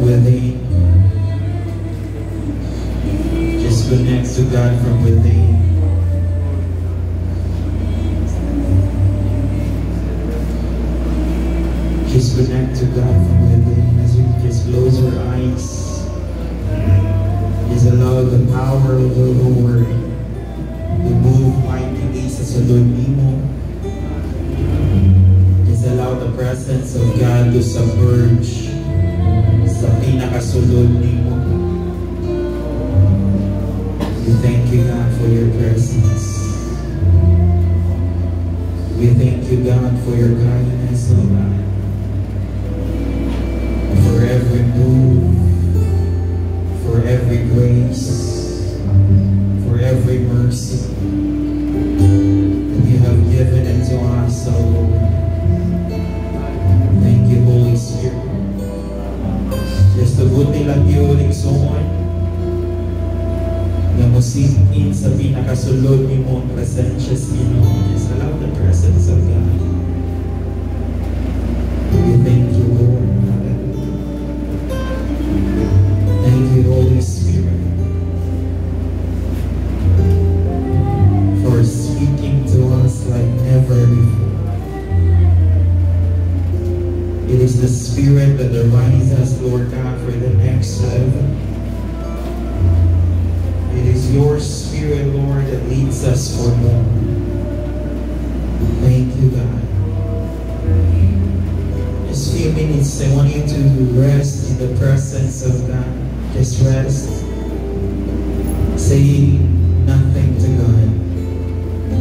within. Just connect to God from within. Just connect to God from within as you just close your eyes. Just allow the power of the Lord to move mightily sa sulod mo. Just allow the presence of God to submerge sa pinakasulod mo. We thank you, God, for your presence. We thank you, God, for your kindness, oh God. For every move, for every grace, for every mercy that you have given unto us, oh Lord. Thank you, Holy Spirit. Just tugutin lang yun, igsoon, na musikin sa pinakasulod ni mo ang presensya sa Pinoon. Just allow the presence of God. We thank you, Lord. Thank you, Holy Spirit, for speaking to us like never before. It is the Spirit that reminds us, Lord God, for the next level. It is your Spirit, Lord, that leads us for more. Thank you, God. Just a few minutes, I want you to rest in the presence of God. Just rest. Say nothing to God.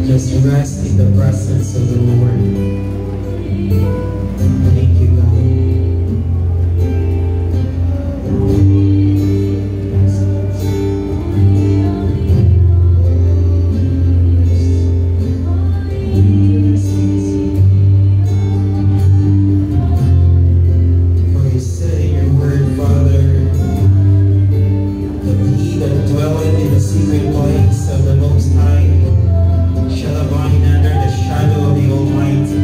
Just rest in the presence of the Lord. Thank you, God. Shall abide under the shadow of the Almighty.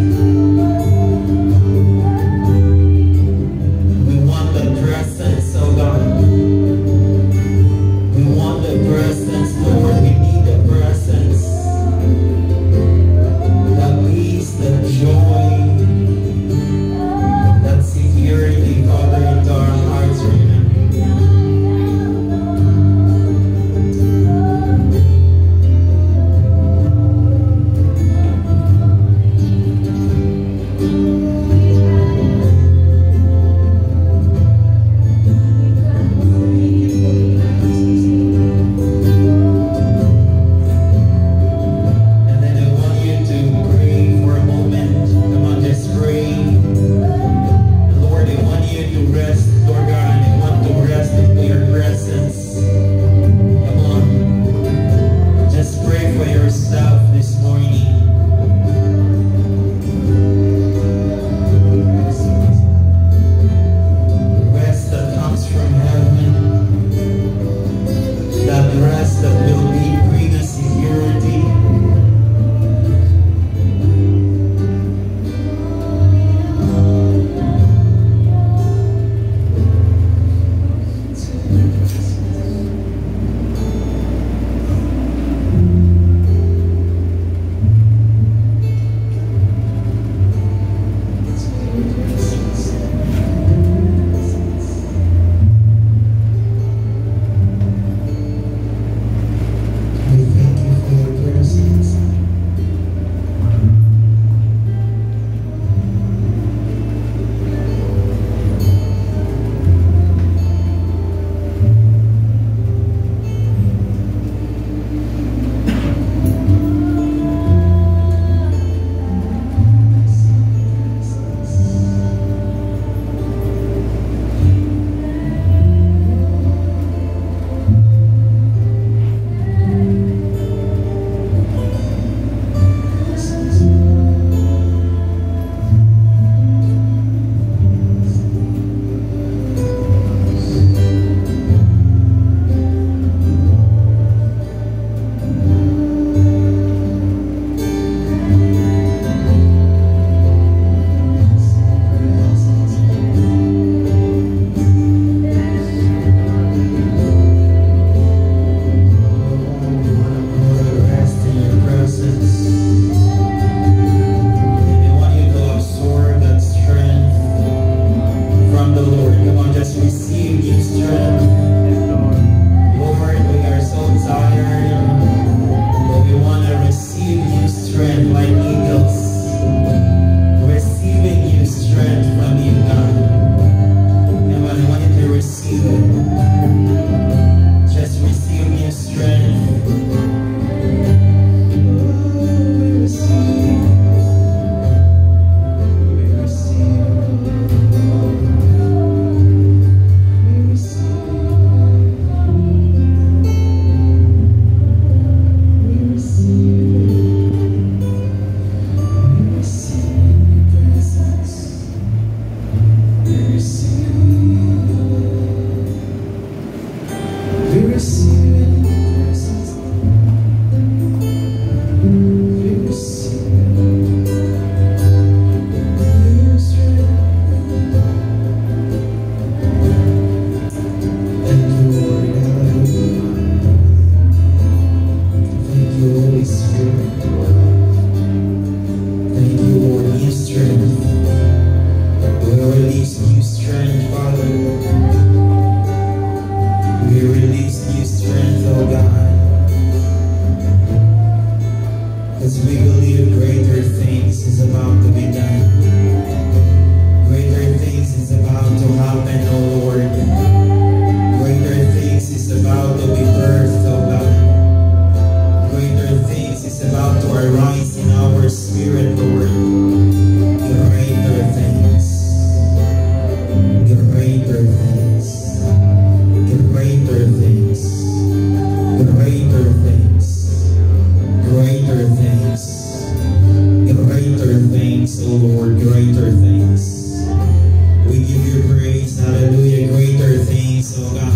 things, oh God.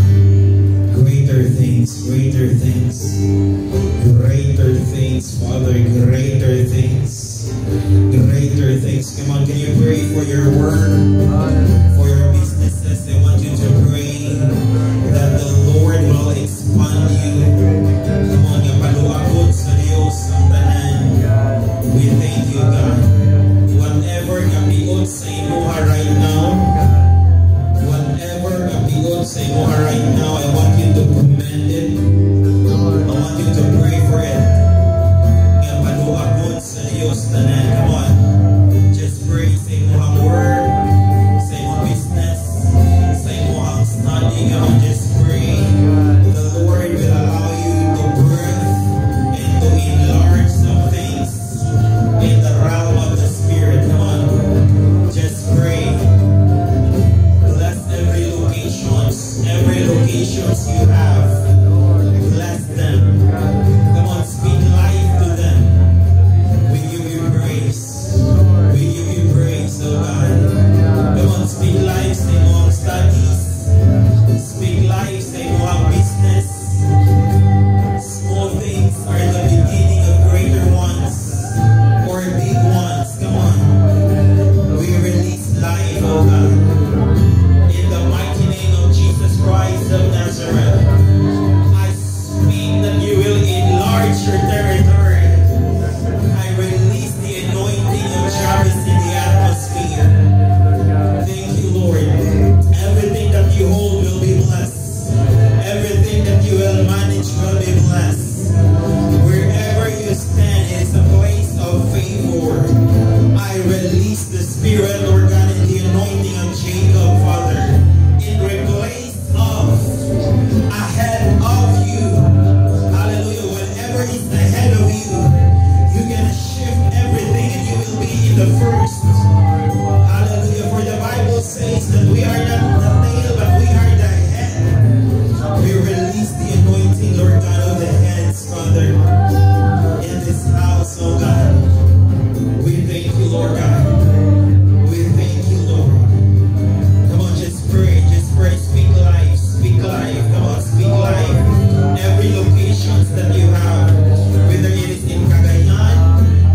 Greater things, greater things. Greater things, Father, greater things. Greater things. Come on, can you pray for your work, for your businesses? I want you to pray that the Lord will expand you. Come on, yapaluakot sa Diyos ang tanan. We thank you, God. Whatever kapiot sa imuha right now, whatever kapiot sa imuha right now, I want you to command it. I want you to pray for it. Yapaluakot sa Diyos tanan. Come on. Just pray sa imuhang word, sa imuhang business, sa imuhang study. Come on, just pray. The Lord will allow you to birth and to enlarge some things in the realm of the Spirit. Come on, just pray. Bless every locations you have. Bless them. Come on, speak life to them. We give you praise. We give you praise, oh God. Come on, speak life sa iyong studies. Speak life sa iyong business. Small things are the beginning of greater ones or big ones. Come on. We release life, oh God. In the mighty name of Jesus Christ of Nazareth, I speak that you will enlarge your territory. I release the anointing of Travis in the atmosphere. Thank you, Lord. Everything that you hold will be blessed. Everything that you will manage will be blessed. Wherever you stand is a place of favor. I release the Spirit, Lord God, and the anointing of Jacob, Father, in replace of ahead of you. Hallelujah. Whatever is ahead of you, you're going to shift everything and you will be in the first. Hallelujah. For the Bible says that we are not the tail, but we are the head. We release the anointing, Lord God, of the heads, Father, in this house, oh God. We thank you, Lord God. We thank you, Lord. Come on, just pray, speak life, speak life. Come on, speak life. Every locations that you have, whether it is in Cagayan,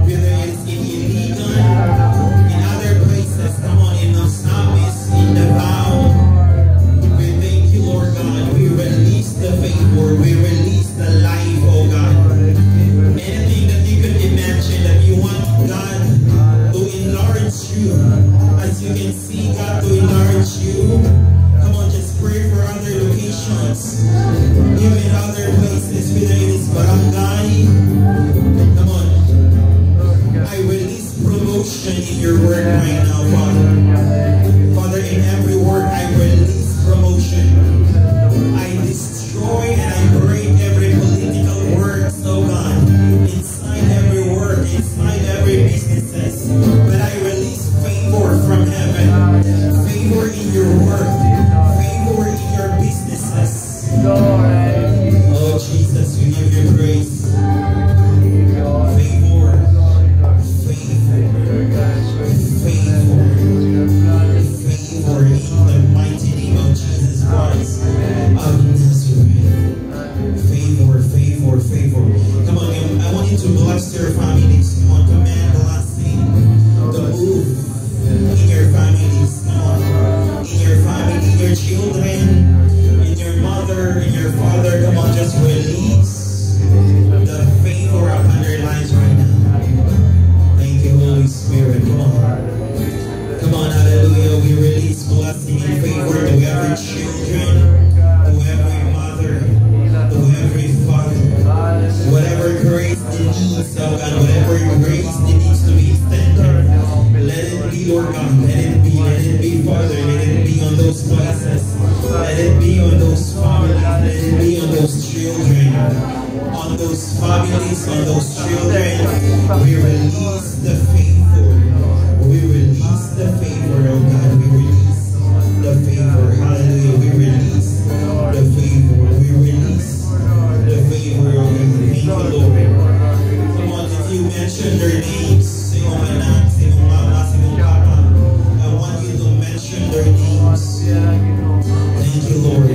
whether it is in Iligan, in other places, come on, in Osamis, in Davao. We thank you, Lord God. We release the favor, we release the life, oh God. Anything that you could imagine that you want God to enlarge you, as you can see God to enlarge you. Come on, just pray for other locations, even other places, whether it is barangay. Come on, I release promotion in your work right now, Father. Father, in every work I release promotion. I destroy and I break every political work, oh God, inside every work, inside every businesses. But I release favor from heaven, favor in your work, favor in your businesses. Oh Jesus, we give you praise. Favor, favor in the mighty name of Jesus Christ of Nazareth. Favor. Come on, I want you to bless your families. Come on, command blessing to move in your families. Come on, in your family, in your children, in your mother, in your father. Come on, just release the favor upon their lives right now. Thank you, Holy Spirit. Come on, hallelujah. We release blessing and favor to every children, to every mother, to every father. Whatever grace they need, oh God, whatever grace they needs to be extended, let it be, Lord God, let it be, Father, let it be on those places, let it be on those families, let it be on those children, on those families, on those children. We release the favor, oh God, we release the favor, hallelujah, we release the favor, oh God. Thank you, Lord. Come on, if you mention their names, say mong anak, say mong mama, say mong papa, I want you to mention their names. Thank you, Lord.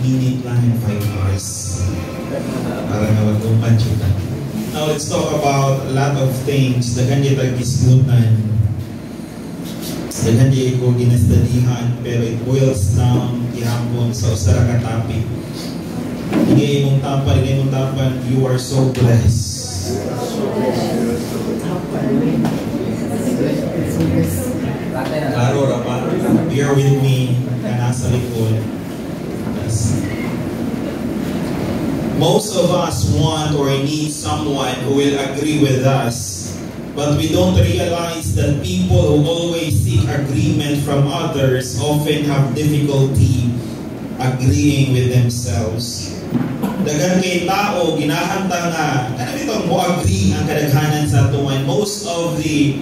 minute lang and 5 hours. Para nga wag-upan siya. Now let's talk about a lot of things. Daghan di tag-isgutan. Daghan di ko ginastadihan, pero it boils down gihapon sa usara ka topic. Igay mong tapan, you are so blessed. Klaro ra pa. Bear with me na nasa likod. Yes. Most of us want or need someone who will agree with us, but we don't realize that people who always seek agreement from others often have difficulty agreeing with themselves. Dagan kay tao ginahanta nga kanang bitong mo agree ang kadaghanan sa tuwan. Most of the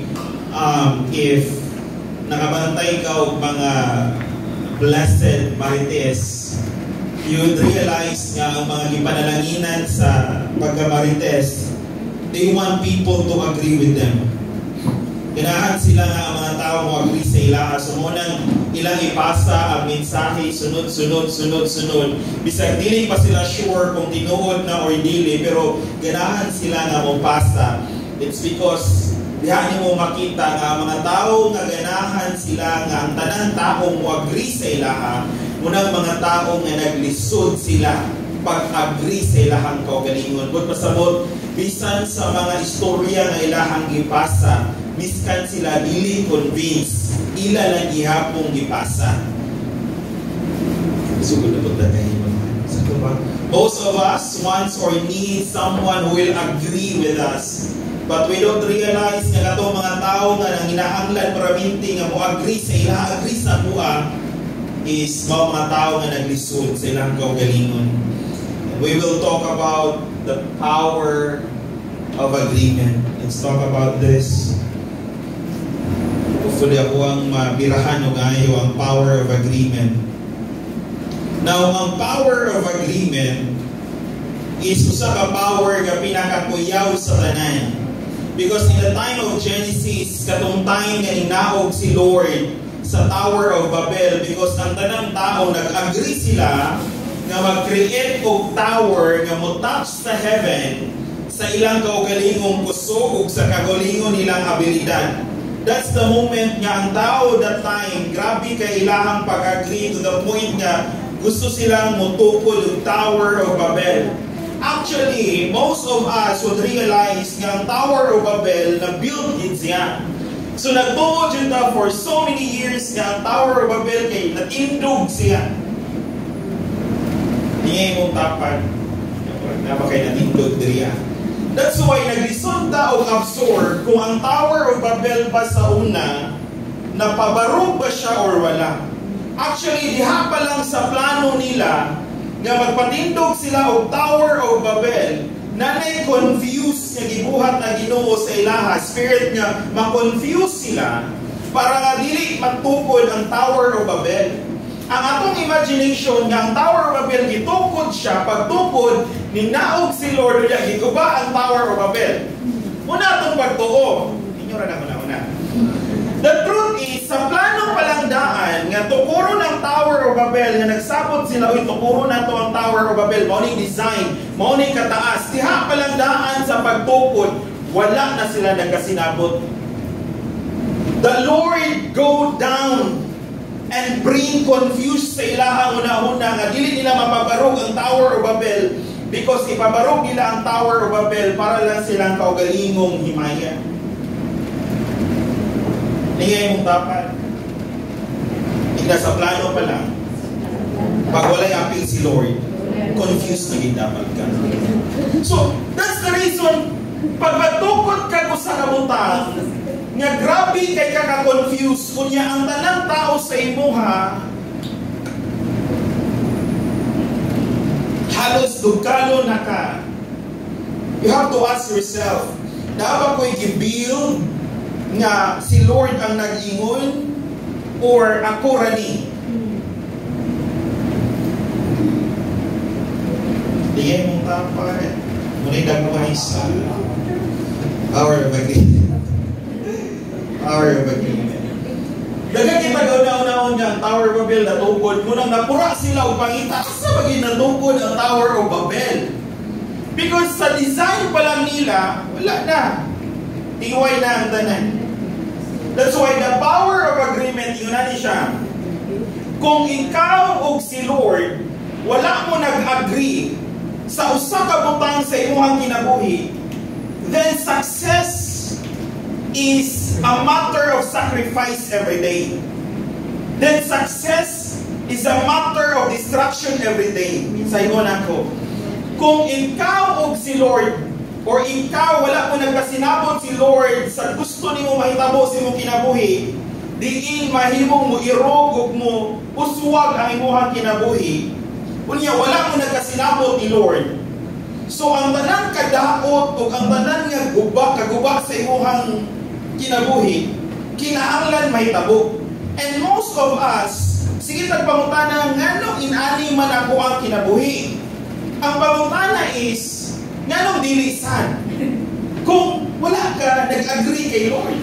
if nakabantay ka og mga blessed marites, you would realize nga ang mga gipanalanginan sa pagkamarites, they want people to agree with them. Ganahan sila nga ang mga tao mo agree sa ilaha. So munang ilang ipasa ang mensahe, sunod. Bisag dili pa sila sure kung tinuod na or dili, pero ganahan sila nga mo pasa. It's because diha nimo makita nga ang mga tao nga ganahan sila nga ang tanang tao mo agree sa ilaha, munang mga tao nga naglisod sila pag-agree sa ilahang kaugalingon. Kung pasabot, bisan sa mga istorya nga ilahang gipasa, miskan sila dili convinced, ila lang gihapong gipasa. Sugod na po dagay mo. Most of us wants or need someone who will agree with us. But we don't realize nga katong mga tao nga nang hinahanglan paraminti nga mo agree sa ilaha, agree sa buha, is mga tao nga naglisod sa ilang kaugalingon. We will talk about the power of agreement. Let's talk about this. Hopefully ako ang mabirahan o ngayon ang power of agreement. Now, ang power of agreement is usa ka power nga pinakakuyaw sa tanan. Because in the time of Genesis, katong time nga inaog si Lord sa Tower of Babel, because ang tanang tao nag-agree sila nga mag-create og tower nga mo-touch sa heaven sa ilang kaugalingong kusog ug sa kaugalingon nilang abilidad. That's the moment nga ang tao that time, grabe kay ilahang pag-agree to the point nga gusto silang mutukod og Tower of Babel. Actually, most of us would realize nga ang Tower of Babel na build din siya. So nagtuod yun na for so many years nga ang Tower of Babel kay natindog siya. Tingay mong tapan. Napa kay natindog diriya. That's why naglisod ta og absorb kung ang Tower of Babel ba sa una napabarog ba siya or wala. Actually, diha pa lang sa plano nila nga magpatindog sila og Tower of Babel, nanay confused nga gibuhat na Ginoo sa ilaha, spirit nga ma-confuse sila para nga dili matukod ang Tower of Babel. Ang atong imagination nga ang Tower of Babel gitukod siya, pagtukod ninaog si Lord unya giguba ang Tower of Babel. Una atong pagtuo, inyo ra na una. The truth is, sa plano palang daan nga tukuro ng Tower of Babel nga nagsabot sila uy tukuro na to ang Tower of Babel, mao ning design, mao ning kataas. Diha palang daan sa pagtukod, wala na sila nagkasinabot. The Lord go down and bring confused sa ilaha una-una nga dili nila mapabarog ang Tower of Babel, because ipabarog nila ang Tower of Babel para lang silang kaugalingong himaya. Niyay mong dapat sa plano pa lang, pag walay appeal si Lord, confused na dapat ka. So, that's the reason pag matukod ka ko sa kabutang nga grabe kay kaka-confuse kunya ang tanang tao sa imuha halos dugkalo na ka. You have to ask yourself, dapat ko'y gibuild nga si Lord ang nag-ingon or ako rani? Tingin mong tapat muna'y dagmay sa power of agreement. Power of agreement. Dagan kita gauna-unahon niya ang Tower of Babel natugod. Munang napura sila o pangita. Asa bagay natugod ang Tower of Babel? Because sa design pa lang nila, wala na. Iway na ang tanan. That's why the power of agreement, yun na siya. Kung ikaw o si Lord, wala mo nag-agree sa usa ka butang sa imong kinabuhi, then success is a matter of sacrifice every day. Then success is a matter of destruction every day. Sa ingon ako, kung ikaw o si Lord, or ikaw wala mo nagkasinabot si Lord sa gusto nimo mahitabo sa imong kinabuhi, diin mahimong mo irog ug mo uswag ang imong kinabuhi, unya wala mo nagkasinabot ni Lord. So ang tanan kadaot o ang tanan nga kaguba sa imong kinabuhi, kinahanglan mahitabo. And most of us, sige tagpangutana, nganong inani man ako ang kinabuhi? Ang pangutana is, nganong dilisan? Kung wala ka nag-agree kay Lord.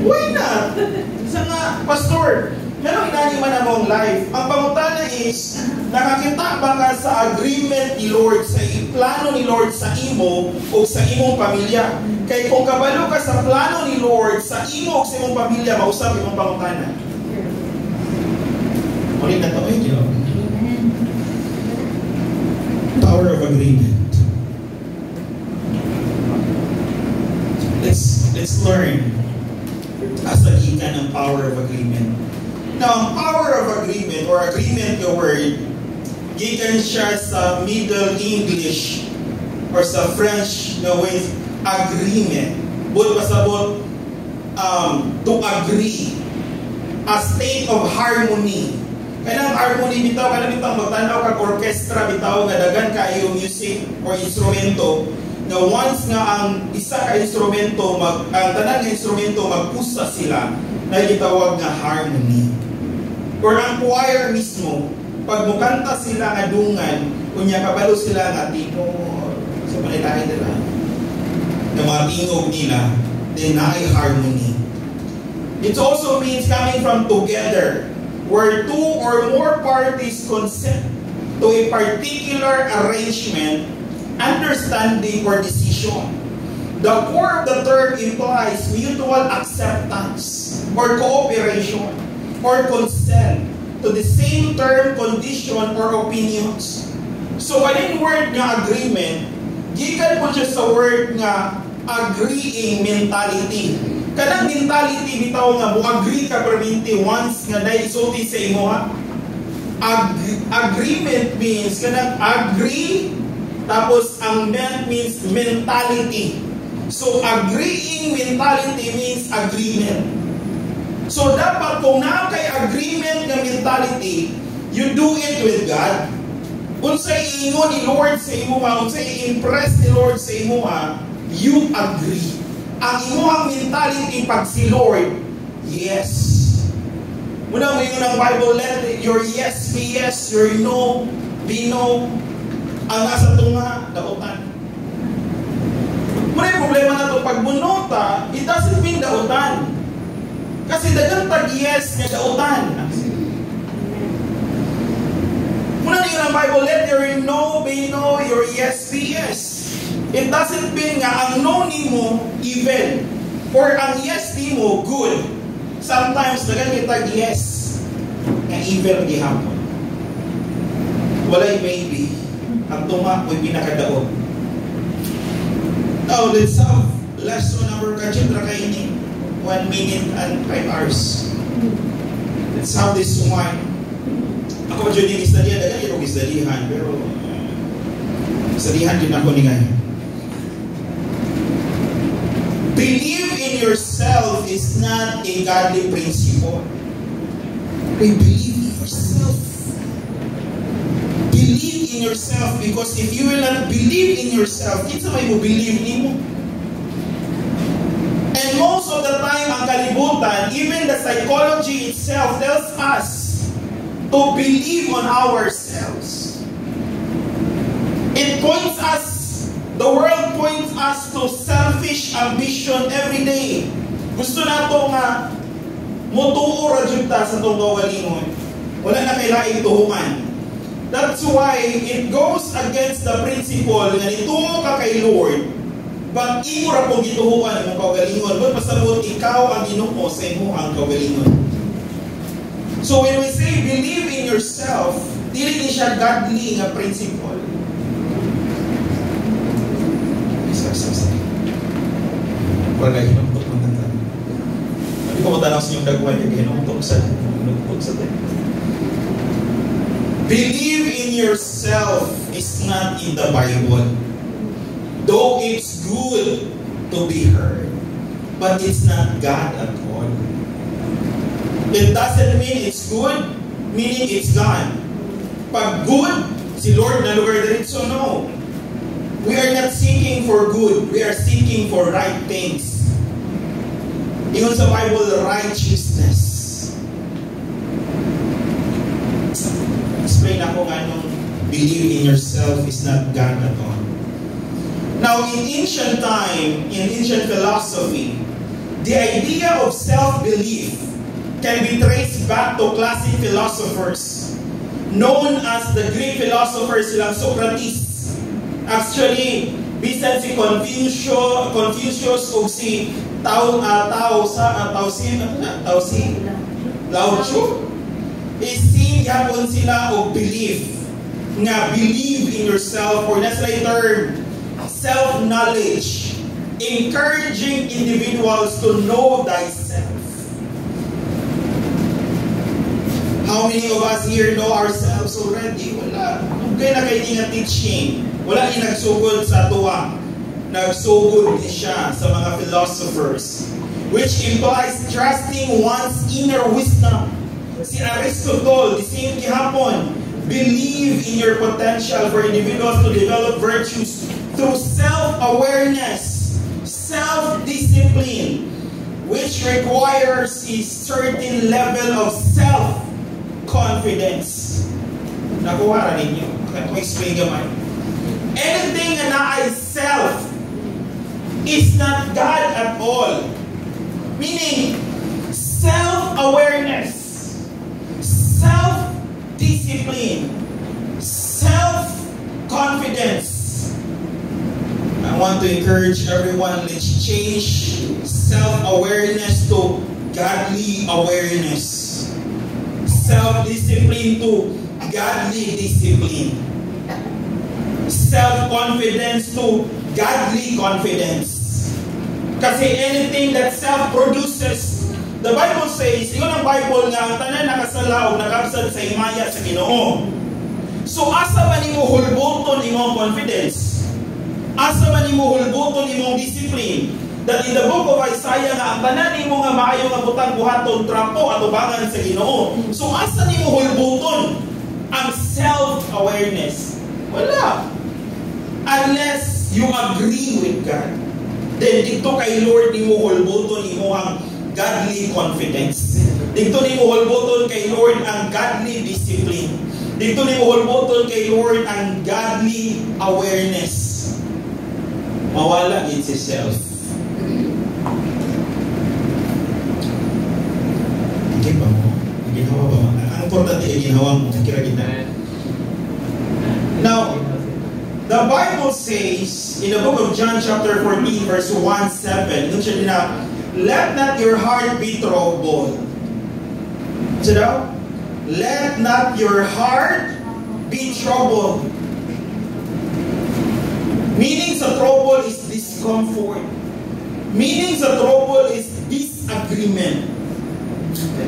Why not? Isa nga, Pastor, nganong inani man ang life? Ang pangutana is, nakakita ba ka sa agreement ni Lord, sa plano ni Lord sa imo o sa imong pamilya? Kaya kung kabalo ka sa plano ni Lord sa imo o sa imong pamilya, mausap imong pangutana. Ulit na ito, power of agreement. Let's learn as a gikan ng power of agreement. Now, ang power of agreement or agreement the word, gikan siya sa Middle English or sa French na with agreement. But pasabot to agree, a state of harmony. Kaya ang harmony bitaw, kaya bitaw magtanaw kag orchestra bitaw nga dagan kayo music or instrumento na once nga ang isa ka instrumento ang tanan nga instrumento magpusa sila na gitawag nga harmony. Or ang choir mismo pag mukanta sila nga dungan unya kabalo sila nga tenor sa panitahin nila na mga tingog nila, then naay harmony. It also means coming from together, where two or more parties consent to a particular arrangement, understanding, or decision. The core of the term implies mutual acceptance or cooperation or consent to the same term, condition, or opinions. So, kaning word nga agreement, gikan po siya sa word nga agreeing mentality. Kanang mentality bitaw nga mo agree ka perminti once nga naisulti sa imo ha. Agreement means kanang agree tapos ang ment means mentality. So agreeing mentality means agreement. So dapat kung na kay agreement nga mentality, you do it with God. Unsay ingon ni Lord sa imo ha, unsay impress ni Lord sa imo ha, you agree. Ang imuhang mentality pag si Lord, yes. Muna mo yun ang Bible, let your yes be yes, your no be no. Ang nasa tunga, dautan. Muna yung problema na ito, pag bunota, it doesn't mean dautan. Kasi dagang tag yes nga dautan. Muna yun ang Bible, let your no be no, your yes be yes. It doesn't mean nga ang no nimo evil or ang yes nimo good. Sometimes dagan kita yes nga evil gihapon. Walay maybe ang tuma ko'y pinakadaot. Now let's have lesson number kachindra kaini 1 minute and 5 hours. Let's have this one. Ako dyan yung istadihan, dagan yung istadihan, pero istadihan din ako ni ngayon. Believe in yourself is not a godly principle. Believe in yourself. Believe in yourself because if you will not believe in yourself, kinsa may mo believe nimo. And most of the time, ang kalibutan, even the psychology itself tells us to believe on ourselves. It points us. The world points us to selfish ambition every day. Gusto nato nga Mutuo ra jud ta sa tong kaugalingon. Wala na kay laing tuhuman. That's why it goes against the principle nga nituo ka kay Lord, but imo ra pong gituhuan imong kaugalingon. But pasabot ikaw ang Ginoo sa imong kaugalingon. So when we say believe in yourself, dili ni siya godly nga principle. Wala kayo hinuntok ng tanda. Hindi ko matanaw sa inyong dagwan yung hinuntok sa tayo. Believe in yourself is not in the Bible. Though it's good to be heard, but it's not God at all. It doesn't mean it's good, meaning it's God. Pag good, si Lord na lugar diretso, no. We are not seeking for good. We are seeking for right things. Ingon sa Bible, righteousness. Explain ako nga nung believe in yourself is not God at all. Now, in ancient time, in ancient philosophy, the idea of self-belief can be traced back to classic philosophers known as the Greek philosophers silang Socrates. Actually, bisan si Confucius o si Lao Tzu, ising yapon sila o belief nga believe in yourself, or that's the term self-knowledge, encouraging individuals to know thyself. How many of us here know ourselves already? Wala. Kaya na kayo nga teaching. Wala yung nagsugod sa tuwa. Nagsugod siya sa mga philosophers, which implies trusting one's inner wisdom. Si Aristotle, the same gihapon, believe in your potential for individuals to develop virtues through self-awareness, self-discipline, which requires a certain level of self-confidence. Nakuha rin ninyo. Explain gamay. Anything na ay self is not God at all. Meaning, self-awareness, self-discipline, self-confidence. I want to encourage everyone, let's change self-awareness to godly awareness. Self-discipline to godly discipline. Self-confidence to godly confidence. Kasi anything that self-produces, the Bible says, yun ang Bible nga, ang tanan nakasala o nakabsad sa himaya sa Ginoo. So asa man nimo hulbuton imong confidence? Asa man nimo hulbuton imong discipline? That in the book of Isaiah nga, ang tanan nimo nga maayo nga butang buhaton, trapo at ubangan sa Ginoo. So asa nimo hulbuton ang self-awareness? Wala. Unless you agree with God. Then dito kay Lord nimo hulbuton imo ang godly confidence. Dito nimo hulbuton kay Lord ang godly discipline. Dito nimo hulbuton kay Lord ang godly awareness. Mawala gid si self. Hindi ba mo? Ginawa ba? Ang importante ay ginawa mo. Kira kita. Now, the Bible says in the book of John chapter 14 verse 1-7, let not your heart be troubled. So now, let not your heart be troubled. Meaning sa trouble is discomfort. Meaning sa trouble is disagreement.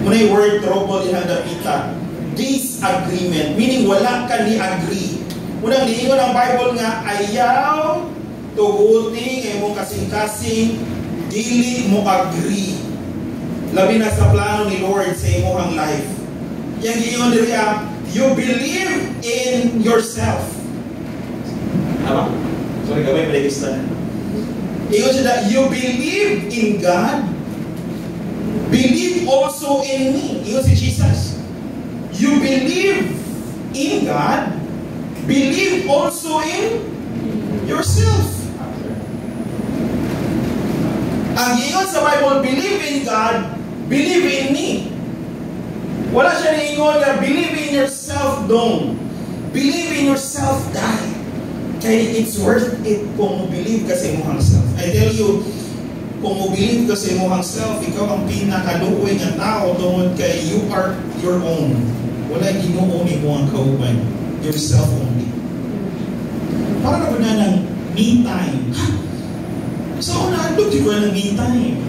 Muna yung word trouble ihanda kita. Disagreement. Meaning wala ka ni agree. Unang niingon ang Bible nga, ayaw tuguti ngay mo kasing-kasing dili mo agree. Labi na sa plano ni Lord sa imong life. Yang giingon diri you believe in yourself. Tama? Sorry, gawin pa rin na. Ingon siya na, you believe in God, believe also in me. Ingon si Jesus. You believe in God, believe also in yourself. Ang ingon sa Bible, believe in God, believe in me. Wala siya niingon na believe in yourself dong. Believe in yourself die. Kaya it's worth it kung mo-believe ka sa imong self. I tell you, kung mo-believe ka sa imong self, ikaw ang pinakaluoy nga tao tungod kay you are your own. Wala Ginoo ni mo ang kauban. Yourself only. Para na ba na ng me time? So, naandog di ko ng me time.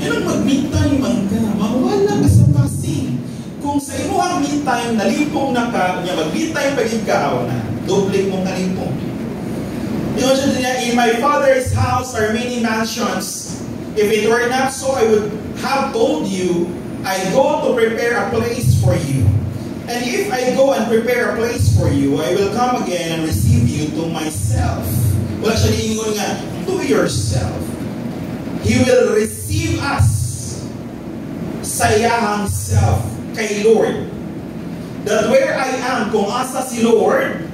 Yan ang mag-me time ang ka. Mawala ka sa passing. Kung sa imo ang me time, nalipong na ka, mag-me time pagig ka, na. Doble mong nalipong. In my Father's house are many mansions. If it were not so, I would have told you, I go to prepare a place for you. And if I go and prepare a place for you, I will come again and receive you to myself. Wala siya niingon nga, to yourself. He will receive us sa iyahang self kay Lord. That where I am, kung asa si Lord,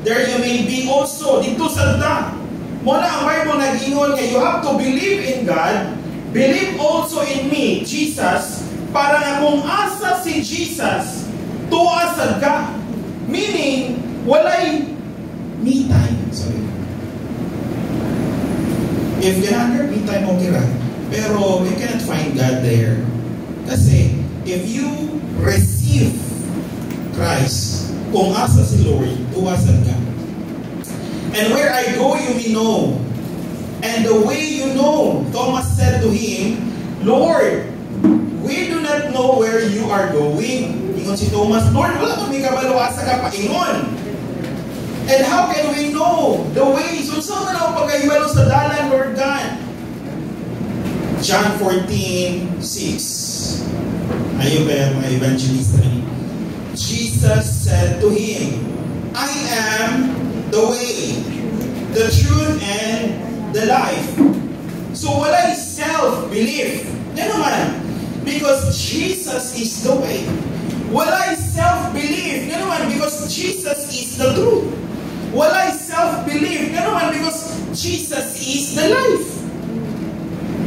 there you may be also. Dito sa ta. Muna ang Bible nag-ingon nga, you have to believe in God, believe also in me, Jesus, para na kung asa si Jesus, tuasad ka. Meaning, walay me time. Sorry. If you're me time, okay ra. Pero you cannot find God there. Kasi, if you receive Christ, kung asa si Lord, tuwasan ka. And where I go, you may know. And the way you know, Thomas said to him, Lord, we do not know where you are going. Ingon si Thomas, Lord, wala kami kabalo asa ka paingon. And how can we know the way? So saan man ako pagkahibalo sa dalan, Lord God? John 14:6. Ayun kaya mga evangelista ni. Jesus said to him, I am the way, the truth, and the life. So wala is self-belief. Yan naman. Because Jesus is the way. Wala is self-belief. Yan naman. Because Jesus is the truth. Wala is self-belief. Yan naman. Because Jesus is the life.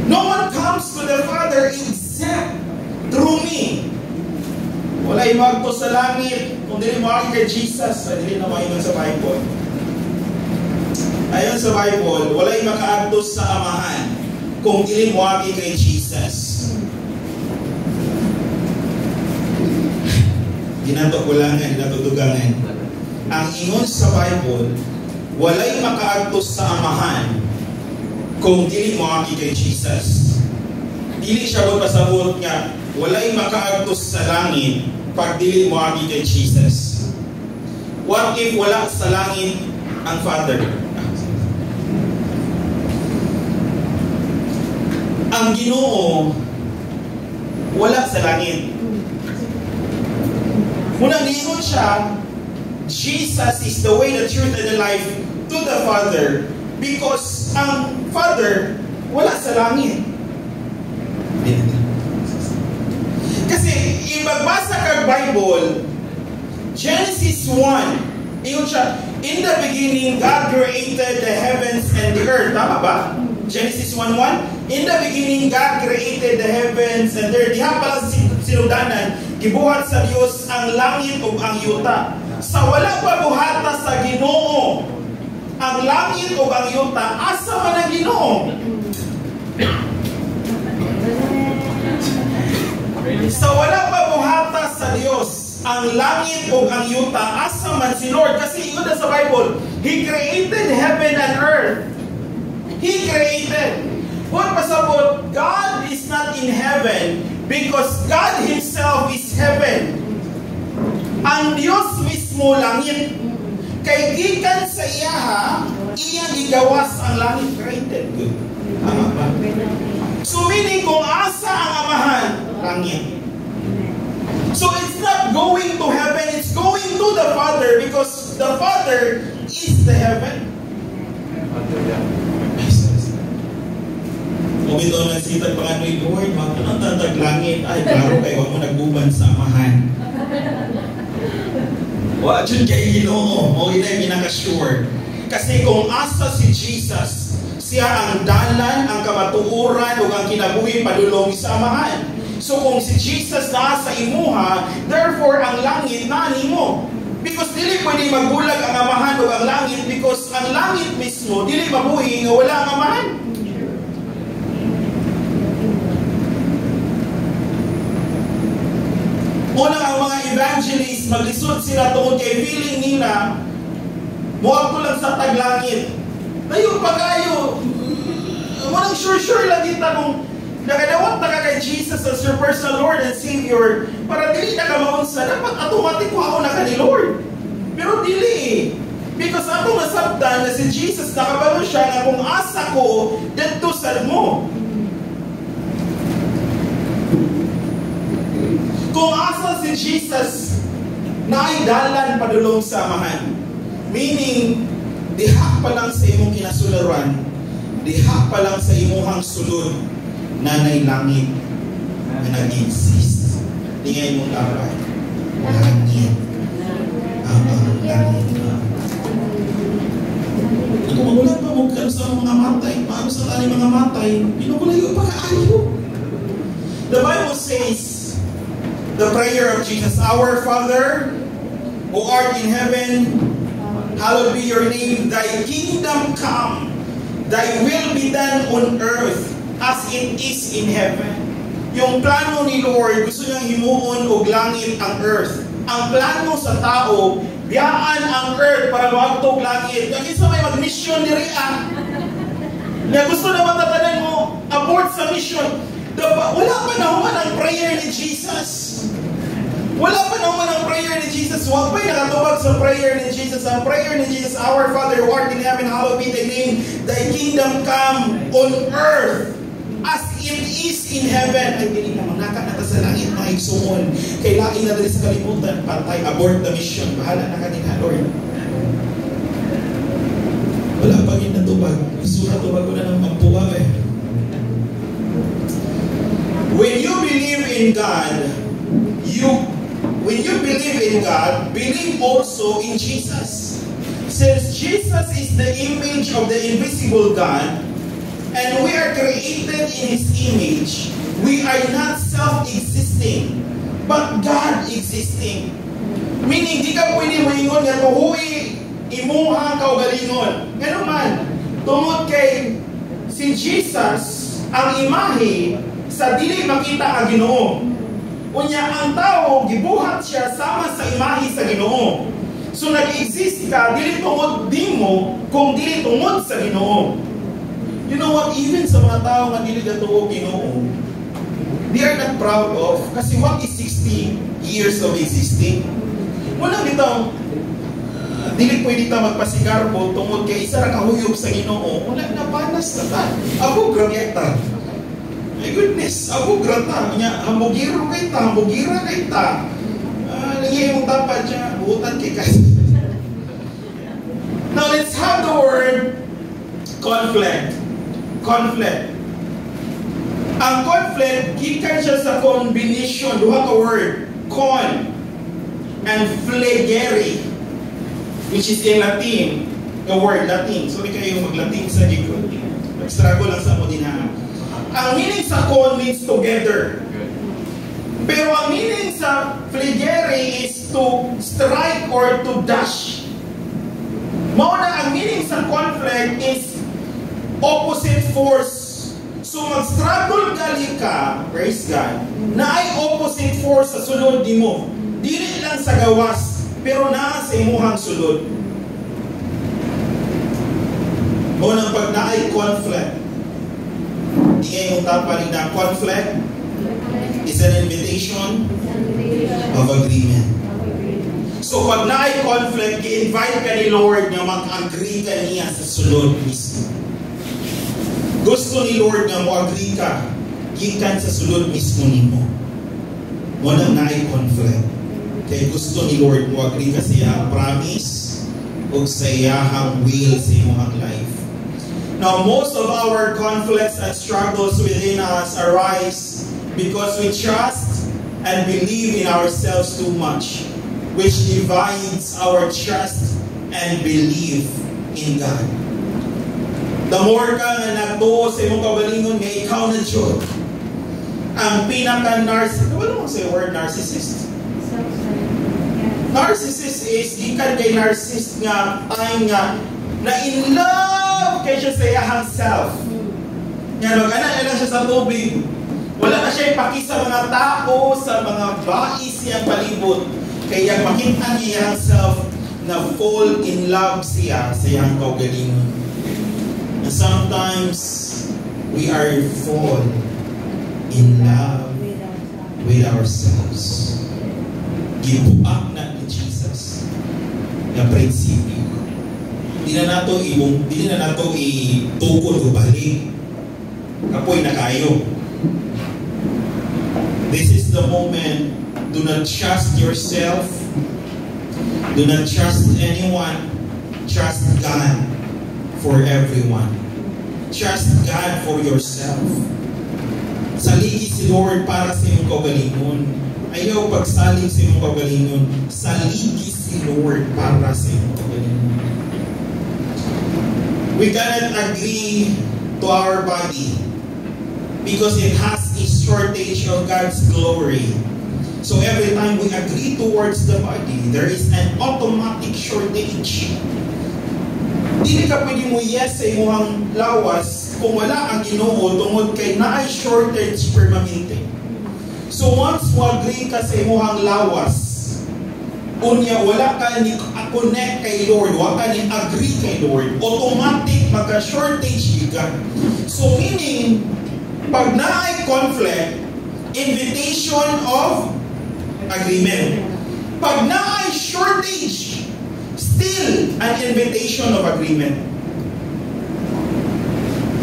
No one comes to the Father except through me. Wala imagto sa langit kung dili mo kay Jesus. Dili na maingon sa Bible. Ayon sa Bible, wala makaadto sa Amahan kung dili mo kay Jesus. Ginatukulangan, ginatutugangan. Ang ingon sa Bible, walay makaadto sa Amahan kung dili mo kay Jesus. Dili siya pasabot nga walay makaadto sa langit pag dili mo kay Jesus. What if wala sa langit ang Father? Ang Ginoo wala sa langit. Muna niingon siya, Jesus is the way, the truth, and the life to the Father because ang Father wala sa langit. Kasi ibagbasa kag Bible, Genesis 1, ingon siya, in the beginning God created the heavens and the earth. Tama ba? Genesis 1:1. In the beginning God created the heavens and the earth. Diha pala sa sinudanan, gibuhat sa Dios ang langit ug ang yuta. Sa wala pa buhata sa Ginoo ang langit ug ang yuta, asa man ang Ginoo? Sa wala pa buhata sa Dios ang langit ug ang yuta, asa man si Lord? Kasi ingon sa Bible, He created heaven and earth. He created. What pasabot? God is not in heaven because God Himself is heaven. Ang Diyos mismo langit. Kay gikan sa iyaha, iyang igawas ang langit created. Good. Tama ba? So meaning kung asa ang Amahan, langit. So it's not going to heaven, it's going to the Father because the Father is the heaven. Kung ito nagsitag pa kano'y Lord, ang tatag langit, ay klaro kayo mo nagbuban sa Amahan. Wajud kay Ginoo, o ina yung pinaka-sure. Kasi kung asa si Jesus, siya ang dalan, ang kamatuuran, o ang kinabuhi padulong sa Amahan. So kung si Jesus na sa imuha, therefore ang langit na nimo. Because dili pwede magbulag ang amahan o ang langit, because ang langit mismo dili mabuhi nga wala ang amahan. Unang ang mga evangelists, maglisod sila tungkol kay feeling nila, muwag ko lang sa taglangit. Ngayon pa kayo, munang sure lang kita kung nakadawat na ka kay Jesus as your personal Lord and Savior, para dili na ka maunsa, dapat automatic ko ako na ka ni Lord. Pero dili. Because ako masabdan na si Jesus, nakabalo siya na kung asa ko, dito sa mo. Kung asa si Jesus, naidalan padulong sa amahan. Meaning, diha pa lang sa imong kinasularan, diha pa lang sa imuhang sulod, nanay langit na nag-exist. Tingay mo dapat. Langit. Langit. Kung magulat pa mo sa mga matay, paano sa tali mga matay, pinugulayo pa kaayo. The Bible says, the prayer of Jesus, Our Father, who art in heaven, hallowed be your name, thy kingdom come, thy will be done on earth as it is in heaven. Yung plano ni Lord, gusto niyang himuon og langit ang earth. Ang plano sa tao, biyaan ang earth para mawagtog langit. Yung isa may mag-mission ni Ria. Na gusto na matatanan mo, abort sa mission. Wala pa naman ang prayer ni Jesus. Wala pa naman ang prayer ni Jesus. Huwag pa'y nakatubag sa prayer ni Jesus. Ang prayer ni Jesus, Our Father who art in heaven, hallowed be thy name. Thy kingdom come on earth as it is in heaven. Ay, hindi naman nakakata sa langit, mga igsuon. Kailangan na rin sa kalimutan. Patay, abort the mission. Bahala na kanina, Lord. Wala pa ginatubag. Isura tubag ko na ng magpuwag eh. When you believe in God, when you believe in God, believe also in Jesus. Since Jesus is the image of the invisible God, and we are created in His image, we are not self-existing, but God-existing. Meaning, di ka pwede moingon nga tuhuy, imuha ka o galingon. Ganun man, tungod kay si Jesus, ang imahe, sa dili makita ang Ginoo. Unya ang tao gibuhat siya sama sa imahe sa Ginoo. So nag-exist ka dili tungod dimo kung dili tungod sa Ginoo. You know what, even sa mga tao nga dili gatuo Ginoo, they are not proud of, kasi what is 60 years of existing? Wala bitaw dili pwede ta magpasigarbo tungod kay isa ra ka huyop sa Ginoo. Wala na panas na ta. Ako gragyeta. My goodness, ako grata. Hambugiro kay ta, hambugira kay ta. Nangyay mong tapad siya, buutan kay kasi. Now let's have the word conflict. Conflict. Ang conflict, gikan siya sa combination, duha ka word, con and flegere, which is in Latin, the word Latin. So, di kayo mag-Latin sa Gikon. Mag-struggle lang sa mo din ha. Ang meaning sa con means together. Pero ang meaning sa flegere is to strike or to dash. Mauna ang meaning sa conflict is opposite force. So mag-struggle gali ka, praise God, na ay opposite force sa sulod di mo. Dili lang sa gawas, pero naa sa imuhang sulod. Mauna pag na ay conflict, tingay yung taparin na conflict is an invitation of agreement. So pag na-ay conflict, i-invite ka ni Lord na mag-agree ka niya sa sulod mismo. Gusto ni Lord na mo-agree ka, gikan sa sulod mismo nimo. Walang na-ay conflict. Kaya gusto ni Lord mo-agree ka sa iyang promise o sa iyang will sa iyong life. Now, most of our conflicts and struggles within us arise because we trust and believe in ourselves too much, which divides our trust and belief in God. The more ka nga nagtuo sa imong kabalingon nga ikaw na Diyos, ang pinaka-narcissist. Wala mo say word narcissist. Narcissist is, gikan kay narcissist nga, ay nga, na in love kay siya sa iyahang self. Nga, mag-ana siya sa tubig. Wala na siya ipaki sa mga tao, sa mga bais niyang palibot. Kaya makita niya iyahang self na fall in love siya sa iyahang kaugalingon. And sometimes, we are fall in love with ourselves. Gibuak na ni Jesus na prinsipyo. Di na nato itukod o balik. Kapoy na kayo. This is the moment. Do not trust yourself. Do not trust anyone. Trust God for everyone. Trust God for yourself. Saligi si Lord para sa iyong kaugalingon. Ayaw pagsalig sa iyong kaugalingon. Saligi si Lord para sa iyong kaugalingon. We cannot agree to our body because it has a shortage of God's glory. So every time we agree towards the body, there is an automatic shortage. Dili ka pwede mo yes sa imong lawas kung wala ang Ginoo tungod kay naay shortage permanente. So once mo agree ka sa imong lawas, unya wala ka ni connect kay Lord, wala ka ni agree kay Lord, automatic magka-shortage ka. So meaning, pag naay conflict, invitation of agreement. Pag naay shortage, still an invitation of agreement.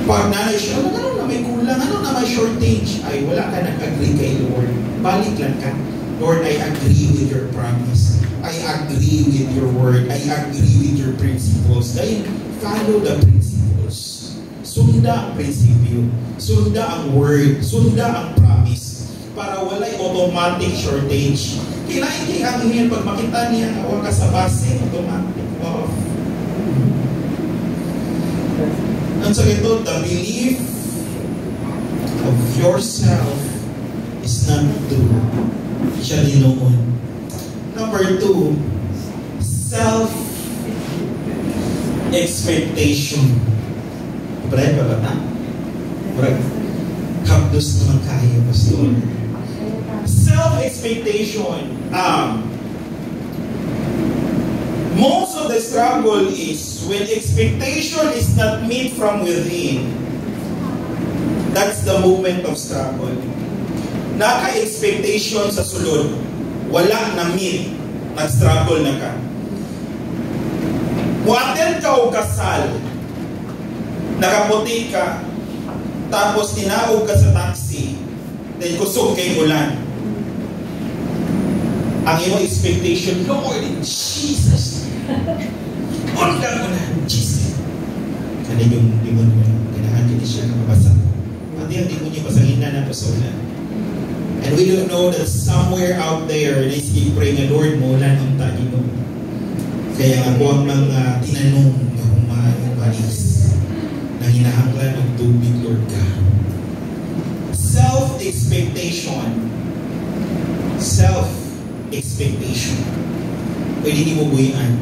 Pag naay shortage, ano na may kulang, ano na may shortage, ay wala ka nag-agree kay Lord. Balik lang ka. Lord, I agree with your promise. I agree with your word. I agree with your principles. Then, follow the principles. Sunda ang prinsipyo. Sunda ang word. Sunda ang promise. Para walay automatic shortage. Kinain ang iyan pag makita niya awa ka sa base, automatic off. Ang sa ito, the belief of yourself is not true. Siya dinoon. Number 2, self-expectation. Brad, ba ba? Brad. Kapdos naman kaya, Pastor. Self-expectation. Most of the struggle is when expectation is not met from within. That's the moment of struggle. Naka-expectation sa sulod. Wala na meet. Nag-struggle na ka. Muaten ka o kasal. Nakaputi ka. Tapos tinaog ka sa taxi. Then kusog kay ulan. Ang iyong expectation, Lord, Jesus. Ulan, Jesus. Kaya yung limon mo, kailangan din siya mabasa. Pati ang limon niya basahin na napasolan. And we don't know that somewhere out there, naisip pray nga, Lord, maulan ang tayo. Kaya nga po ang mga tinanong na humayong balis na hinahanglan ng tubig, Lord God. Self-expectation. Self-expectation. Pwede di mo buhian.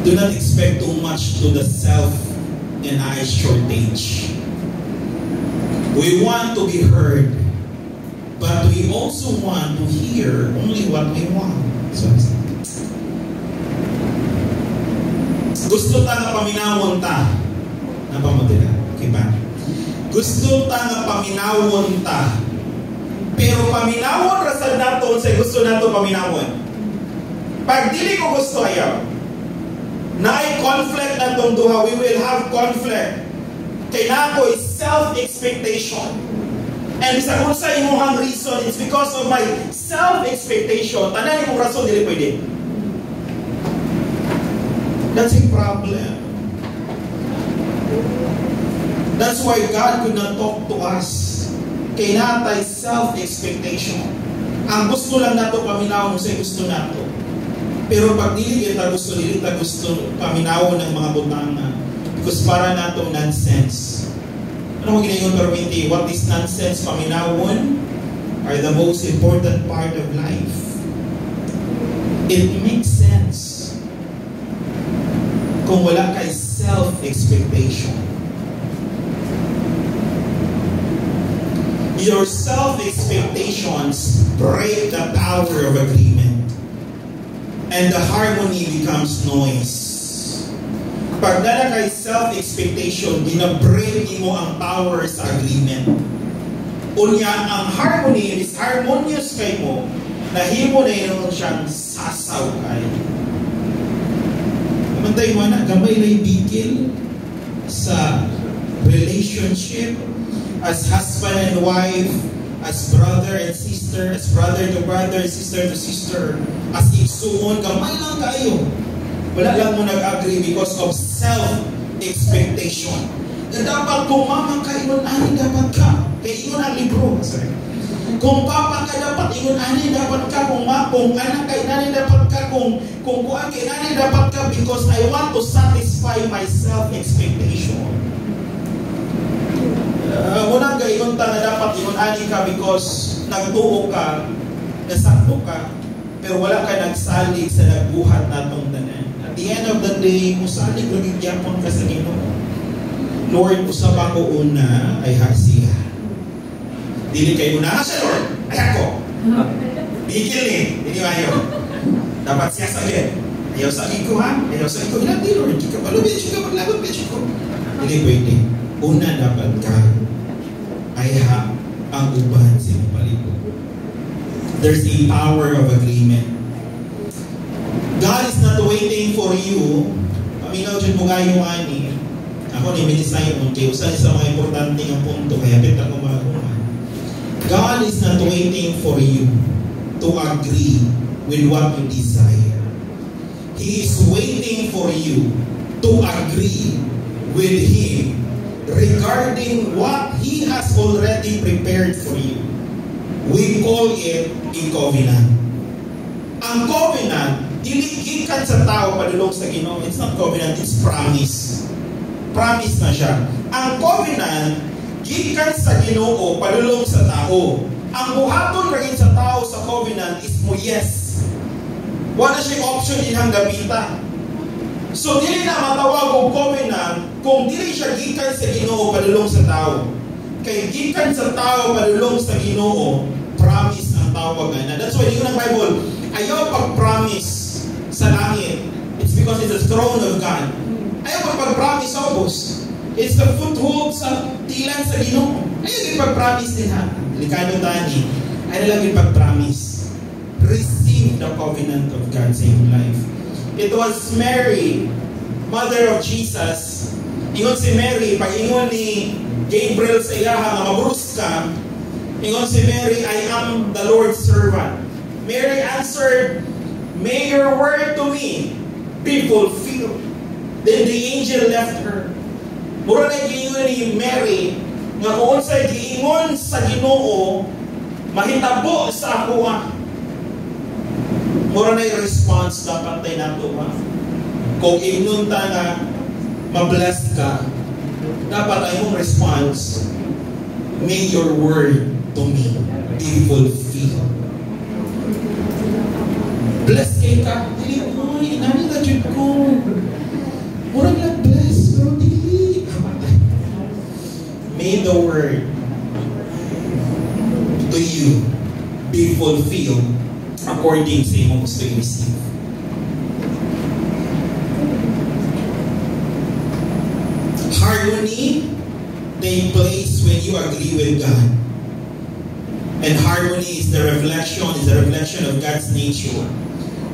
Do not expect too much to the self and I shortage. We want to be heard, but we also want to hear only what we want. So, gusto ta nga paminawon ta. Napamodela. Okay ba? Gusto ta nga paminawon ta. Pero paminawon rasad nato sa gusto nato paminawon. Pag dili ko gusto ayaw, naay conflict na itong duha, we will have conflict. Kaya na ako is self-expectation. And sa kung sa imuhang reason, it's because of my self-expectation. Tanan yung rason, dili pwede. That's a problem. That's why God could not talk to us. Kaya natay self-expectation. Ang gusto lang nato paminaw sa gusto nato. Pero pag dili kita gusto paminaw ng mga butanga. Because para nato nonsense. Ano mo ginayon perminti? What is nonsense paminawon are the most important part of life. It makes sense kung wala kay self-expectation. Your self-expectations break the power of agreement. And the harmony becomes noise. Pag dala kay self-expectation, binabreak mo ang power sa agreement. Unya, ang harmony is harmonious kay mo, nahimo na yun siyang sasaw kayo. Kumantay mo na, gamay na ibigil sa relationship as husband and wife, as brother and sister, as brother to brother, sister to sister, as igsuon, gamay lang kayo. Wala lang mo nag-agree because of self-expectation. Na dapat kung mama ka, ingon ani dapat ka. Kaya ingon ang libro. Sorry. Kung papa ka, dapat ingon ani dapat ka. Kung anak ka, inani dapat ka. Kung kuhaan ka, inani dapat ka. Because I want to satisfy my self-expectation. Munang gayon ta na dapat ingon ani ka because nagtuo ka, nasakto ka, pero wala ka nagsalig sa nagbuhat natong tanan. At the end of the day, musalig laging yapon ka sa Ginoo. Lord, usap ako una ay hasiya. Dili kayo una siya, Lord. Ay ako. Bigil eh. Hindi ayaw. Dapat siya sabihin. Ayaw sa ko ha? Ayaw sa ko. Hindi, Lord. Chika palubit. Chika paglabot. Chika. Hindi pwede. Una dapat ka ay ang uban sa iyong palibot. There's a power of agreement. God is not waiting for you. Paminaw dyan mo kayo ani. Ako ni Minisayo mo kayo. Saan sa mga importante ng punto. Kaya pita ko makuha. God is not waiting for you to agree with what you desire. He is waiting for you to agree with Him regarding what He has already prepared for you. We call it a covenant. Ang covenant, diligikan sa tao padulong sa Ginoo. It's not covenant, it's promise. Promise na siya. Ang covenant, gikan sa Ginoo padulong sa tao. Ang buhaton rin sa tao sa covenant is mo yes. Wala siya option inang gamitan. So dili na matawag og covenant kung dili siya gikan sa Ginoo padulong sa tao. Kay gikan sa tao padulong sa Ginoo, promise ang tawagan na. That's why yung Bible, ayaw pag-promise sa langit. It's because it's the throne of God. Ayaw pag-promise sa obos. It's the foothold sa tilan sa Ginoo. Ayaw yung pag-promise din ha. Delikado tani. Ayaw lang yung pag-promise. Receive the covenant of God sa iyong life. It was Mary, mother of Jesus. Ingon si Mary, pag ingon ni Gabriel sa iyaha, mabrus ka, ingon si Mary, I am the Lord's servant. Mary answered, may your word to me be fulfilled. Then the angel left her. Mura na giingon ni Mary, nga kung sa giingon sa Ginoo, mahitabo sa ako. Mura na yung response dapat tayo nato ba? Kung ignunta na mabless ka, dapat ay mong response, may your word to me be fulfilled. Bless kayo ka. Dili, uy, nani na dyan ko. Mura na bless, pero dili. May the word to you be fulfilled according sa imong gusto i-receive. Harmony takes place when you agree with God. And harmony is the reflection of God's nature.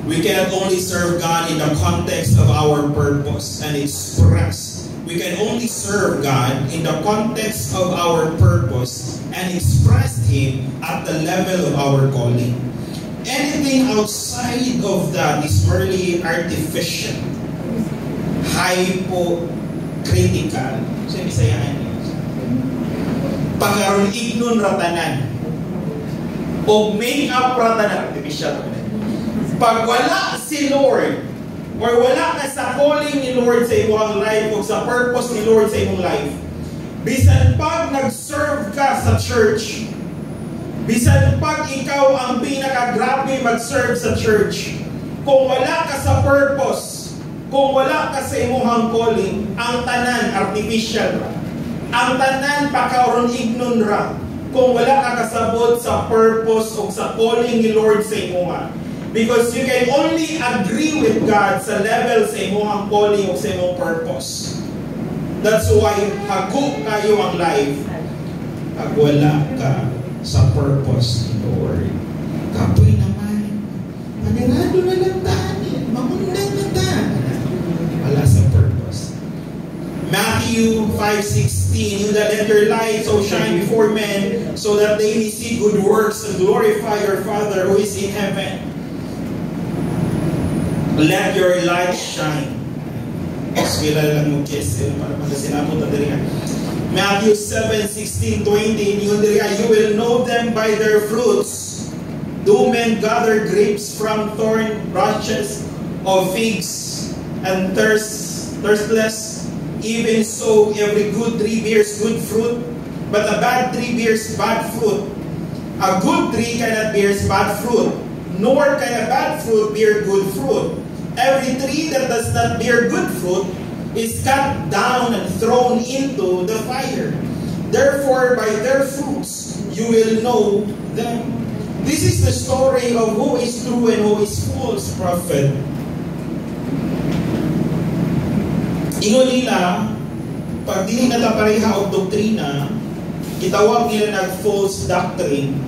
We cannot only serve God in the context of our purpose and express. We can only serve God in the context of our purpose and express Him at the level of our calling. Anything outside of that is merely artificial, hypocritical. So, Bisayaan niyo. Pagaron ignon ratanan. O make-up ratanan. Artificial. Pag wala si Lord, or wala ka sa calling ni Lord sa imong life, o sa purpose ni Lord sa imong life, Bisan pag nag-serve ka sa church, bisan pag ikaw ang pinakagrabe mag-serve sa church, kung wala ka sa purpose, kung wala ka sa imuhang calling, ang tanan artificial ra. Ang tanan pakaron ignon ra. Kung wala ka kasabot sa purpose o sa calling ni Lord sa imuha. Because you can only agree with God sa level sa imuhang calling o sa imong purpose. That's why hago kayo ang life pag wala ka sa purpose ni Lord. Kapoy naman, manirado na lang tayo, mamundan na tayo. Wala sa purpose. Matthew 5:16, you that let your light so shine before men, so that they may see good works and glorify your Father who is in heaven. Let your light shine. Eskwela lang mo kesel para magasinapot na diri. Matthew 7:16-20, you will know them by their fruits. Do men gather grapes from thorn branches, or figs and thirstless? Even so, every good tree bears good fruit, but a bad tree bears bad fruit. A good tree cannot bear bad fruit, nor can a bad fruit bear good fruit. Every tree that does not bear good fruit is cut down and thrown into the fire. Therefore, by their fruits you will know them. This is the story of who is true and who is false prophet. Ingon nila, pag dili na pareha og doktrina, itawag nila nag false doctrine,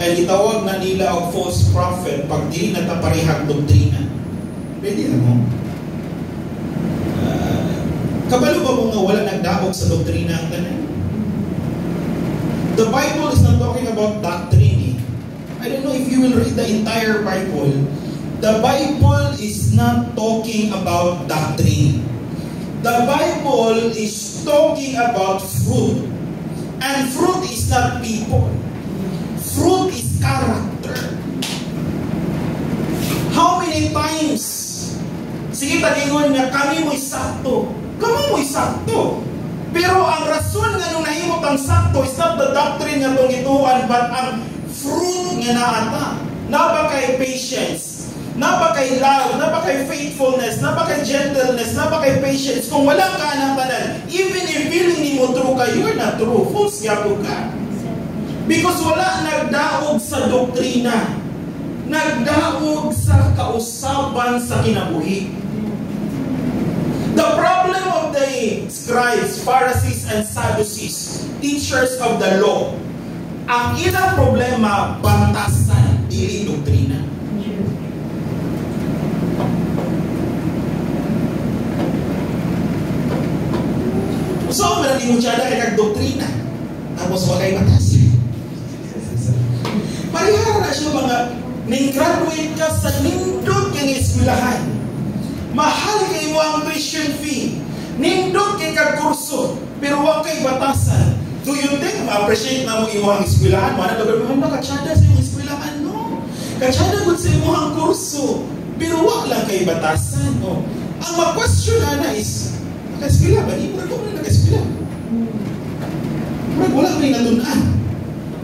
ay itawag na nila og false prophet pag dili na pareha og doktrina. Pwede na mo. Kabalo ba mo nga wala nagdaog sa doktrina ang tanan? The Bible is not talking about doctrine. I don't know if you will read the entire Bible. The Bible is not talking about doctrine. The Bible is talking about fruit. And fruit is not people. Fruit is character. How many times sige tagingon nga kami mo'y sakto. Kamo mo'y sakto. Pero ang rason nga nung nahimot ang sakto is not the doctrine nga itong ituan, but ang fruit nga naata. Napa kay patience, napa kay love, napa kay faithfulness, napa kay gentleness, napa kay patience. Kung wala ka ng tanan, even if feeling ni mo true ka, you're not true. False yapo ka. Because wala nagdaog sa doktrina. Nagdaog sa kausaban sa kinabuhi. The problem of the scribes, Pharisees, and Sadducees, teachers of the law, ang ilang problema, bantasan, dili doktrina. So, marami mo siya na doktrina. Tapos wakay batas. Parihara na siya mga ning-graduate ka sa nindot kang eskwelahan. Mahal kay mo ang tuition fee. Nindot kay kag-kurso. Pero wag kay batasan. Do you think ma-appreciate na mo imo ang eskwelahan? Mana daw mo katsada sa imong eskwelahan, no? Katsada gud sa imo ang kurso. Pero wag lang kay batasan, no? Ang ma-question na is, naka-eskwela ba? Di mo na naka-eskwela. Wala kay natunan.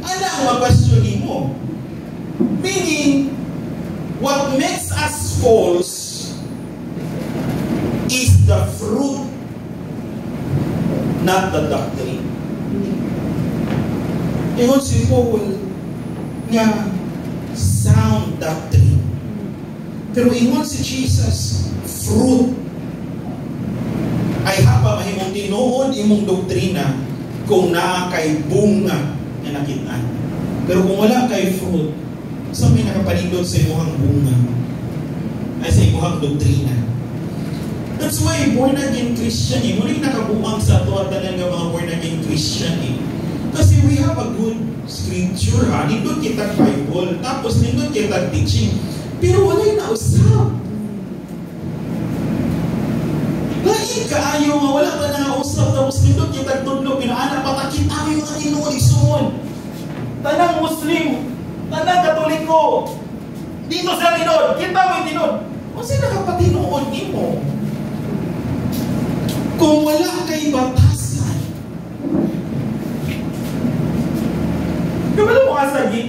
Ano ang ma-question mo? Meaning, what makes us false is the fruit, not the doctrine. Ingon si Paul nga sound doctrine. Pero ingon si Jesus, fruit. Ay hapa mahimong tinuod imong doktrina kung naa kay bunga na nakitaan. Pero kung wala kay fruit, so may nakapanindot sa imuhang bunga ay sa imuhang doktrina. That's why born again Christian muling nakabuang sa ato at tanan nga mga born again Christian Kasi we have a good scripture nindot kita Bible, tapos nindot kita teaching, pero wala'y nausap. Lain kaayo nga wala pa nausap, tapos nindot kita tudlo, pinaanak patakit ayo ang Ginoo igsoon. Tanang Muslim, tanang Katoliko, dito sa tinod, kita mo yung tinod. Kasi nakapatinuod nimo. Kung wala kay batasan,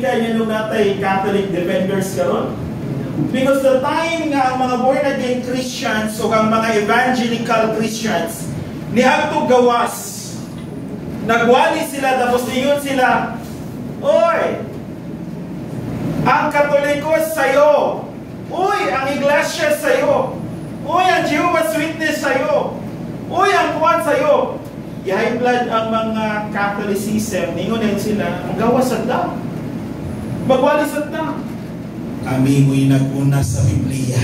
kayo nung natay Catholic defenders karon? Because the time nga ang mga born again Christians o ang mga evangelical Christians niadto gawas, nagwali sila tapos niyon sila, oy, ang Katolikos sa'yo, uy, ang Iglesia sa'yo, uy, ang Jehovah's Witness sa'yo, uy, ang kuwan sa'yo. I-high blood ang mga Catholicism, ningon din sila, ang gawas at dam, magwali sa dam. Kami mo'y naguna sa Biblia.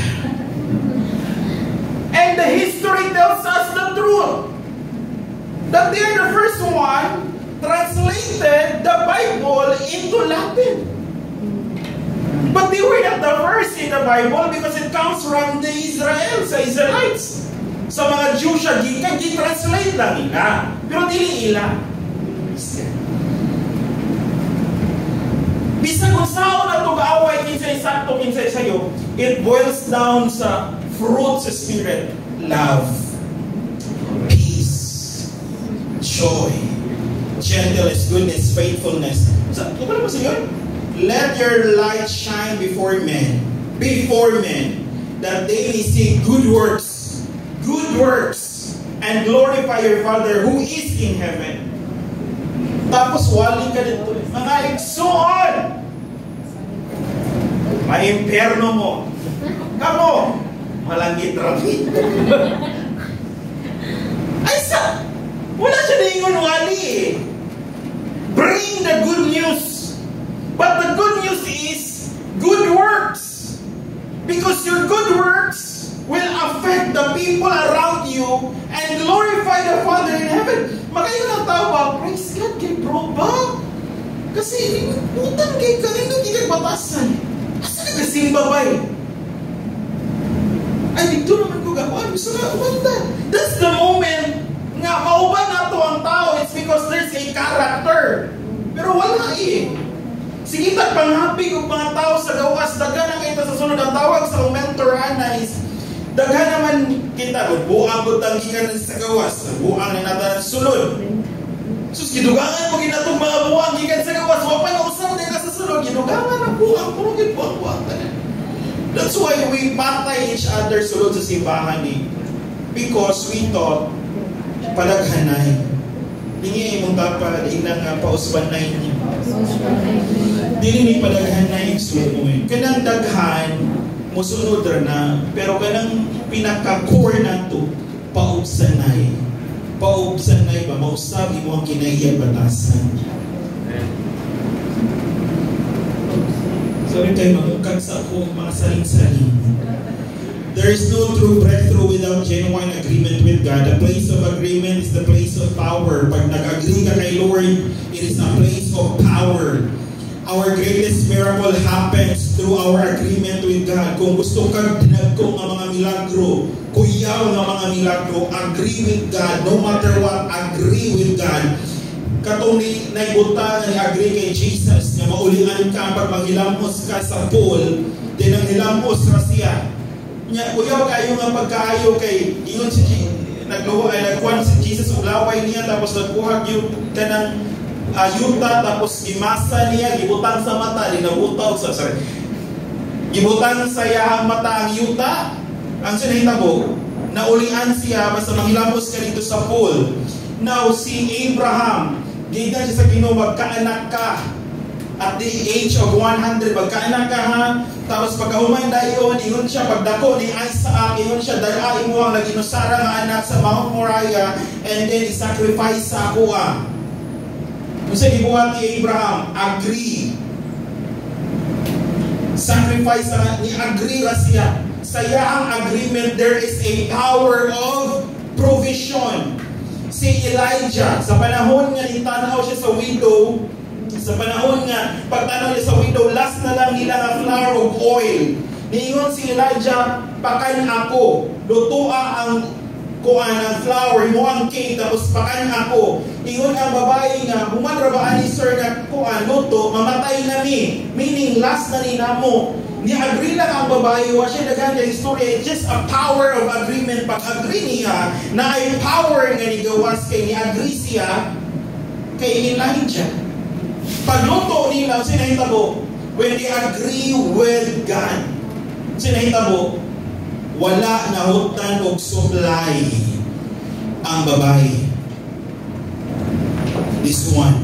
And the history tells us the truth. That they are the first one translated the Bible into Latin. But they were not the first in the Bible because it comes from the Israelites. Sa mga Jew siya, gi-translate lang nila. Pero dili ila. Bisag kung saan na ito kaaway kinsay sakto kinsay sa'yo, it boils down sa fruit sa Spirit. Love, peace, joy, gentleness, goodness, faithfulness. Ano ba sa yun? Let your light shine before men, that they may see good works, and glorify your Father who is in heaven. Tapos wali ka dito, mga igsoon, ma-imperno mo, kamo, malangit-rangit. Ay sa, wala siya na ingon wali eh. Bring the good news. But the good news is good works. Because your good works will affect the people around you and glorify the Father in heaven. Magayon ang tao ba, praise God kay bro ba? Kasi utang kay kanino di kay batasan. Asa ka kasimba ba eh? Ay, dito naman ko gawin. Gusto nga, umanda. That's the moment nga mauban na to ang tao. It's because there's a character. Pero wala eh. Sige ta't panghapig ng mga tao sa gawas, daghan ang kita sa sunod. Ang tawag sa mentor ana is, daghan naman kita, buang butang gikan sa gawas, buang na natin sunod. Sus, gidugangan mo ginatong mga buang gikan sa gawas, wapay na usap na sa sunod, gidugangan ang buang, puro gibuang-buang tanan. That's why we patay each other sulod sa simbahan eh. Because we thought, padaghanay. Hindi mong tapad, inang pausbanay niya. Dili ni padaghanay sulod mo eh. Kanang daghan, musunod na, pero kanang pinaka-core na ito, paubsanay. Paubsanay ba? Mausabi mo ang kinaiya batasan. Sorry tayo magukag sa akong mga saling-saling. There is no true breakthrough without genuine agreement with God. The place of agreement is the place of power. Pag nag-agree ka kay Lord, it is a place of power. Our greatest miracle happens through our agreement with God. Kung gusto kang dinagkong ang mga milagro, kuyaw ng mga milagro, agree with God. No matter what, agree with God. Katong naibuta na ni-agree kay Jesus na maulian ka pag manghilamos ka sa pool, din ang hilamos ra siya. Kuyaw kayo nga pagkaayo kay ingon si nagkuhan si Jesus og laway niya tapos nagkuha yung kanang yuta tapos gimasa niya, gibutang sa mata, dinabutaw sa gibutang sa iyahang mata ang yuta. Ang sinahitabo, naulian siya basta manghilamos ka dito sa pool. Now si Abraham, gigan siya sa Ginoo, magkaanak ka at the age of 100, magkaanak ka ha. Tapos pagkahuman dayon, ingon siya, pagdako ni Isaac, ingon siya, dalain mo ang naginusara nga anak sa Mount Moriah and then i-sacrifice sa ako ah. Kung sa gibuhat ni Abraham, agree. Sacrifice ni agree ra siya. Sa iyang agreement, there is a power of provision. Si Elijah, sa panahon nga nitanaw siya sa widow, sa panahon nga pagtanaw niya sa widow, last na lang nila nga flour of oil. Niingon si Elijah, pakan ako, lutua ang kuan ang flour, mo ang cake, tapos pakan ako. Ingon ang babae nga, human ba ani sir nga kuan, luto, mamatay na mi. Meaning, last na nila mo. Ni-agree lang ang babae, wa siya naghan niya istorya, it's just a power of agreement. Pag-agree niya, na ay power nga ni gawas kay ni-agree siya kay Elijah. Pagluto nila, sinahitabo, when they agree with God, sinahitabo, wala na hutan og supply ang babae. This one.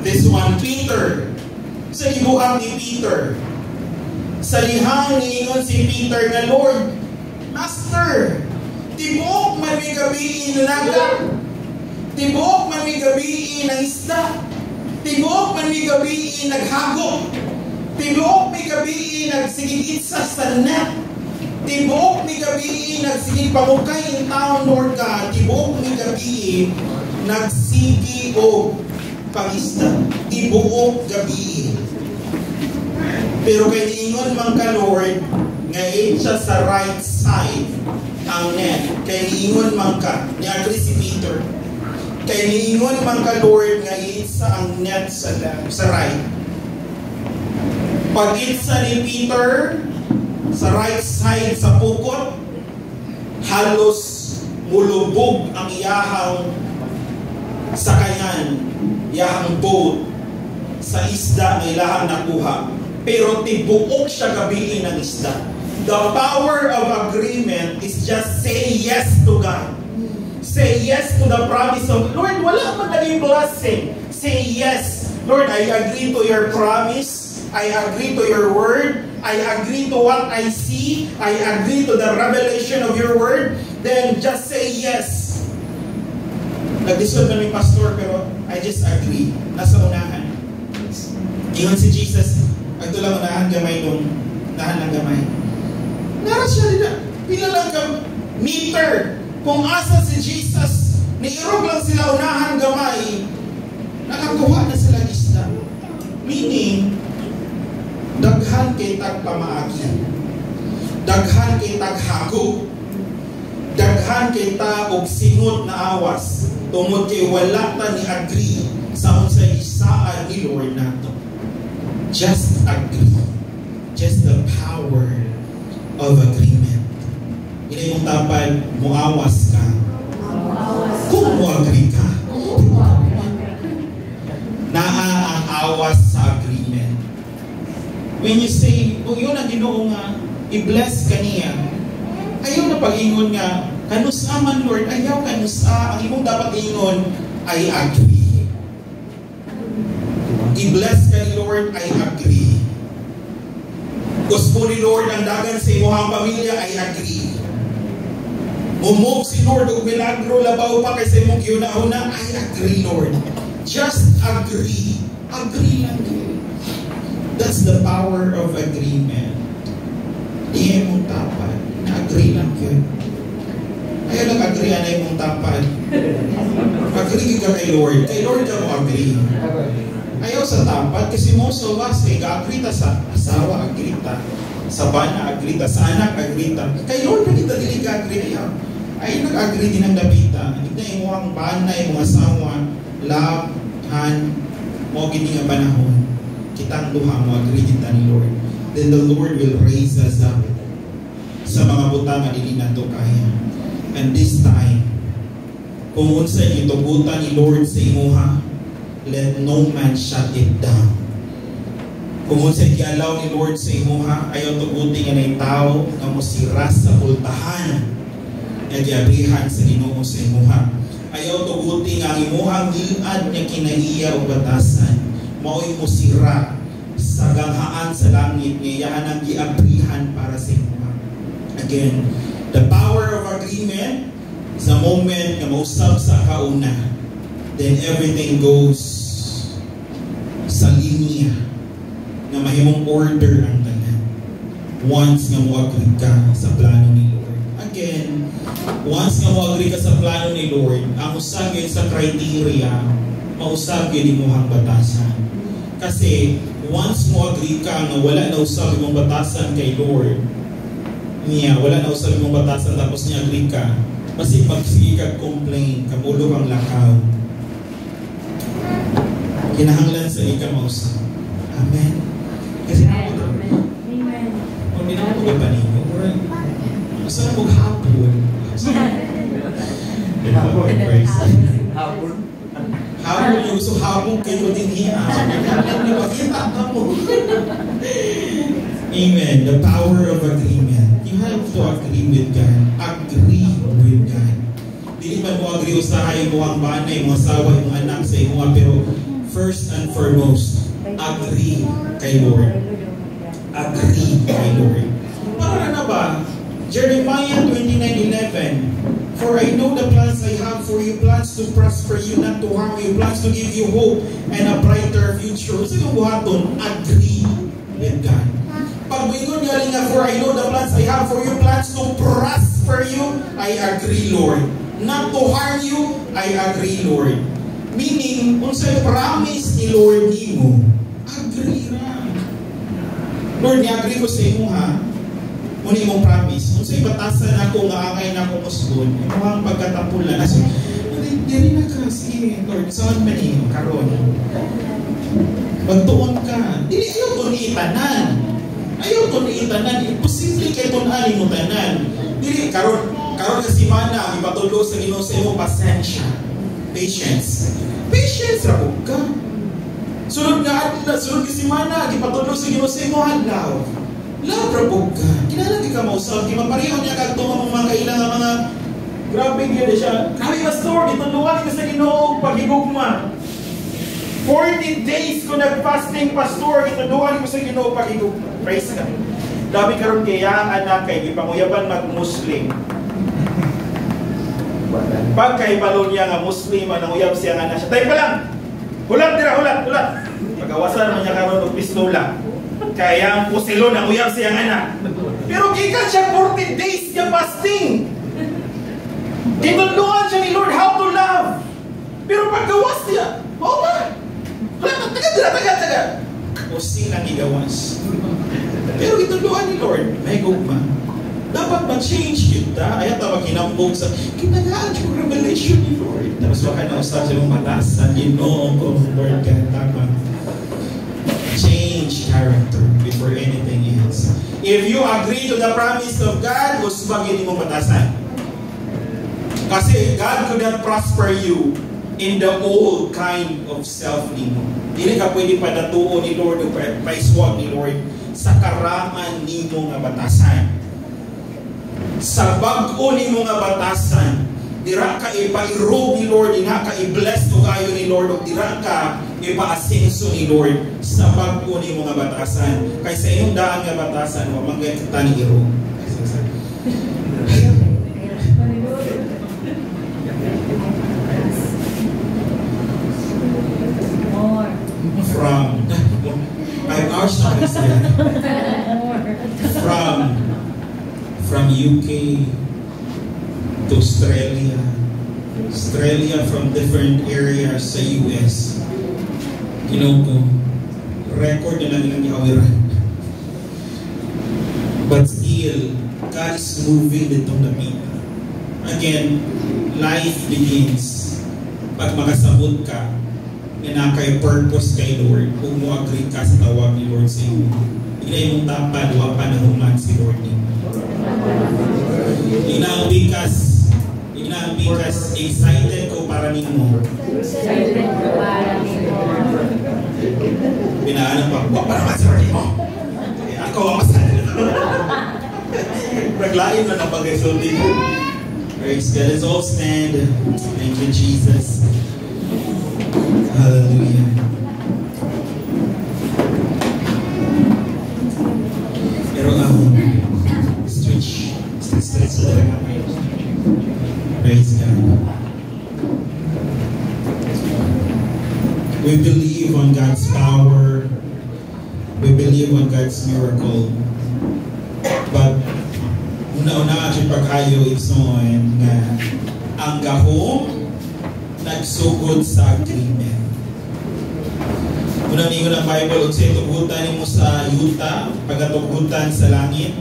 This one, Peter. Sa ibuhang ni Peter. Sa lihang niingon si Peter na, Lord, Master, tibok man may gabiin lagat. Tibok man may gabiin ng isda. Tibok man may gabiin naghagok. Tibok may gabiin nagsigigit sa net. Tibok may gabiin nagsigig pamukay in town, Lord God. Tibok may gabiin nagsigi o pangista. Tibuok gabiin. Pero kay niingon man ka, Lord, ngayon siya sa right side ang net. Kay niingon man ka, niagri si Peter. Kay niingon man ka, Lord, ngayon sa ang net sa right. Pag itsa ni Peter sa right side sa pukot, halos mulubog ang iyahang sakayan, iyahang boat sa isda na ilahang nakuha. Pero tibuok siya gabiin ng isda. The power of agreement is just say yes to God. Say yes to the promise of Lord. Wala man naging blessing. Say yes. Lord, I agree to your promise. I agree to your word. I agree to what I see. I agree to the revelation of your word. Then just say yes. Nag-disod na may pastor pero I just agree. Nasa unahan. Ingon si Jesus, ito lang unahan gamay nung unahan ng gamay. Nara siya rin na. Pila lang ka meter. Kung asa si Jesus, niirog lang sila unahan gamay, nakakuha na sila isda. Meaning, daghan kay tagpamaagi. Daghan kay taghago. Daghan kay ta og singot na awas. Tungod kay wala ta ni agree sa unsay isaan ni Lord nato. Just agree. Just the power of agreement. Hindi mong tapad, muawas ka. Kung muagree ka. Naaawas sa agreement. When you say, kung yun ang Ginoo nga, i-bless ka niya, ayaw na pag-ingon nga, kanusa man Lord, ayaw kanusa. Ang imong dapat ingon, I agree. I-bless ka ni Lord, I agree. Gusto ni Lord ang dagan sa imuhang pamilya, I agree. Mumog si Lord o milagro labaw pa kay sa imong giuna-una, I agree Lord. Just agree. Agree lang yun. That's the power of agreement. Iyan mong tapad. Na-agree lang yun. Ayaw nag-agree anay mong tapad. Agree ka kay Lord. Kay Lord ka mo agree. Ayaw sa tapad kasi mo so was kay agree ta sa asawa, agree ta sa bana, agree ta sa anak, agree ta. Kay Lord na kita dili ka agree ayaw. Ay nag-agree din ang Davida. Hindi na imuhang bana, imong asawa, love, han, mo gini nga panahon. Kitang duha mo agree kita ni Lord. Then the Lord will raise us up sa mga butang na dili nato kaya. And this time, kung unsay itugutan ni Lord sa imuha, let no man shut it down. Kung unsay gialaw ni Lord sa imuha, ayaw tuguti nga nay tao nga mosira sa pultahan nga giabrihan sa Ginoo sa imuha. Ayaw tuguti nga imuhang giad nga kinaiya o batasan mao'y mosira sa ganghaan sa langit nga iyaan ang giabrihan para sa imuha. Again, the power of agreement is a moment nga mausab sa kauna. Then everything goes sa linya na mahimong order ang tanan. Once nga mo-agree ka sa plano ni Lord. Again, once nga mo-agree ka sa plano ni Lord, ang usag yun sa criteria, mausag yun imuhang batasan. Kasi once mo-agree ka nga wala na usag imong batasan kay Lord, niya, wala na usag imong batasan tapos niya agree ka, kasi pagsige ka complain, kamulog ang lakaw. Kinahanglan sa ika mausap. Amen. Kasi na po. Amen. Kung di na po ka paninyo, basta na po hapon. Hapon, praise. Habol yung gusto habol kayo din hiya. Makita ka mo. Amen. The power of agreement. You have to agree with God. Agree with God. Dili man mo agree usahay mo ang banay, mo asawa, yung anak sa imo, pero first and foremost, agree kay Lord. Agree kay Lord. Para na ba? Jeremiah 29:11. For I know the plans I have for you, plans to prosper you, not to harm you, plans to give you hope and a brighter future. So yung buhaton, agree with God. Pag-ingon galing nga, for I know the plans I have for you, plans to prosper you, I agree, Lord. Not to harm you, I agree, Lord. Meaning, kung sa'yo promise ni Lord mo, agree na. Lord, ni-agree ko sa imo ha. Muna imong promise. Kung sa'yo batasan ako, ngaangay na ako musgon, imo ang pagkatapulan. Kasi, hindi na kasi, Lord, saan man iyo, karon. Magtuon ka. Hindi ayaw ko ni itanan. Ayaw ko ni itanan. Imposible kay tunali mo tanan. Hindi, karon kasi mana, ipatulo sa Ginoo sa imo, pasensya. Patience. Patience ra ka. Sunod kasi mana, ipatulo sa Ginoo sa imo, hadlaw. Love ra ka. Kinalagi ka mausap, kimapareho niya kagtong mga kailangan mga grabe niya siya. Grabe pastor, itulungan ka sa Ginoo paghigugma. 40 days ko nag-fasting, pastor, itulungan ko sa Ginoo paghigugma. Praise God. Dami karon kaya ang anak kay ipanguyaban mag-Muslim. Pag kay balon niya nga Muslim, ang uyab siya nga na siya. Tayo pa lang! Hulat tira, hulat! Pagawasan naman niya karon og pistola. Kaya ang pusilo na uyab siya nga na. Pero gikan siya 40 days niya fasting. Tinulungan siya ni Lord how to love. Pero paggawas niya, oh man! Taga. O silang igawas. Pero itulungan ni Lord, may gugma. Dapat ma-change kita. Ayaw tawag hinambog sa kinagaan yung revelation ni Lord. Tapos baka nausap sa mga batasan, Ginoo ko, Lord God, tama. Change character before anything else. If you agree to the promise of God, usbagin mo batasan. Kasi God could not prosper you in the old kind of self nimo. Dili ka pwede padatuo ni Lord o paiswag ni Lord sa karaman nimo nga batasan. Sa bag-o nimo nga batasan, dira ka ipa-irog ni Lord, dira ka i-bless to kayo ni Lord, o dira ka ipa-asenso ni Lord sa bag-o nimo nga batasan. Kay sa imong daan nga batasan, wa man kay kita ni irog. From UK to Australia from different areas sa US. Ko, record na lang nilang iawiran. But still, God is moving dito na people. Again, life begins pag makasabot ka na kay purpose kay Lord, kung mo agree ka sa tawag ni Lord sa iyo. Hindi mong tapad, wala pa nahuman si Lord niyo. Inang bikas, excited ko para ninyo. Excited ko para ninyo. Pinaanan pa, wala pa naman si Lord mo. Ako ang masaya. Naglain na napag-exulti ko. Praise God. Let's all stand. Thank you, Jesus. Hallelujah. Pero stretch sa talaga kayo. Praise God. We believe on God's power. We believe on God's miracle. But una-una siya pagkayo igsoon nga ang gahom nagsugod sa agreement. Unang-ingon ang Bible, unsay tugutan mo sa yuta, pagatugutan sa langit.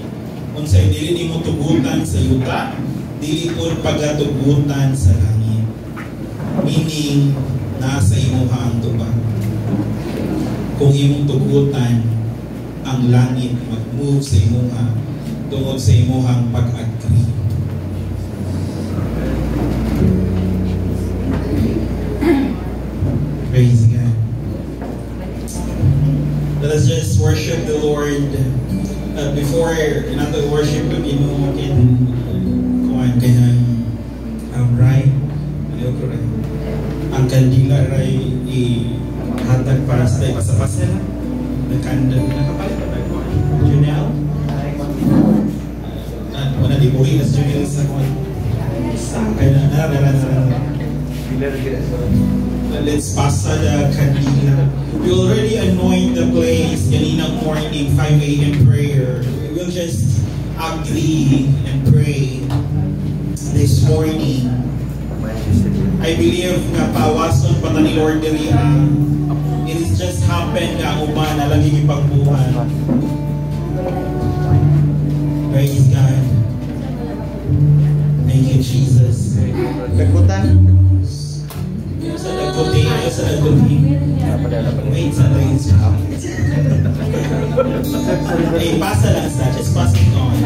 Unsay dili nimo tugutan sa yuta, dili pod pagatugutan sa langit. Meaning, nasa imuha ang tubag. Kung imong tugutan ang langit, mag-move sa imuha tungod sa imuhang pag-agree. us just worship the Lord. Before nato worship yung Ginoo kin kuan kanang right. Ang kandila ray ihatag para sa tayo pasapasa na. Nagkandang nakapalit pa tayo kuan. Junel? Wala di buhi as Junel sa kuan. Kaya let's pass the candila. We already anoint the place kaninang morning 5 a.m. prayer. We will just agree and pray this morning. I believe nga pawason pa ni Lord diri it is just happened nga uban na lagi ipagbuhat. Praise God. Thank you, Jesus. Kagutan. Sa nagkuti, sa nagkuti. Wait, sa rains. Hey, pasa lang sa. Just passing on.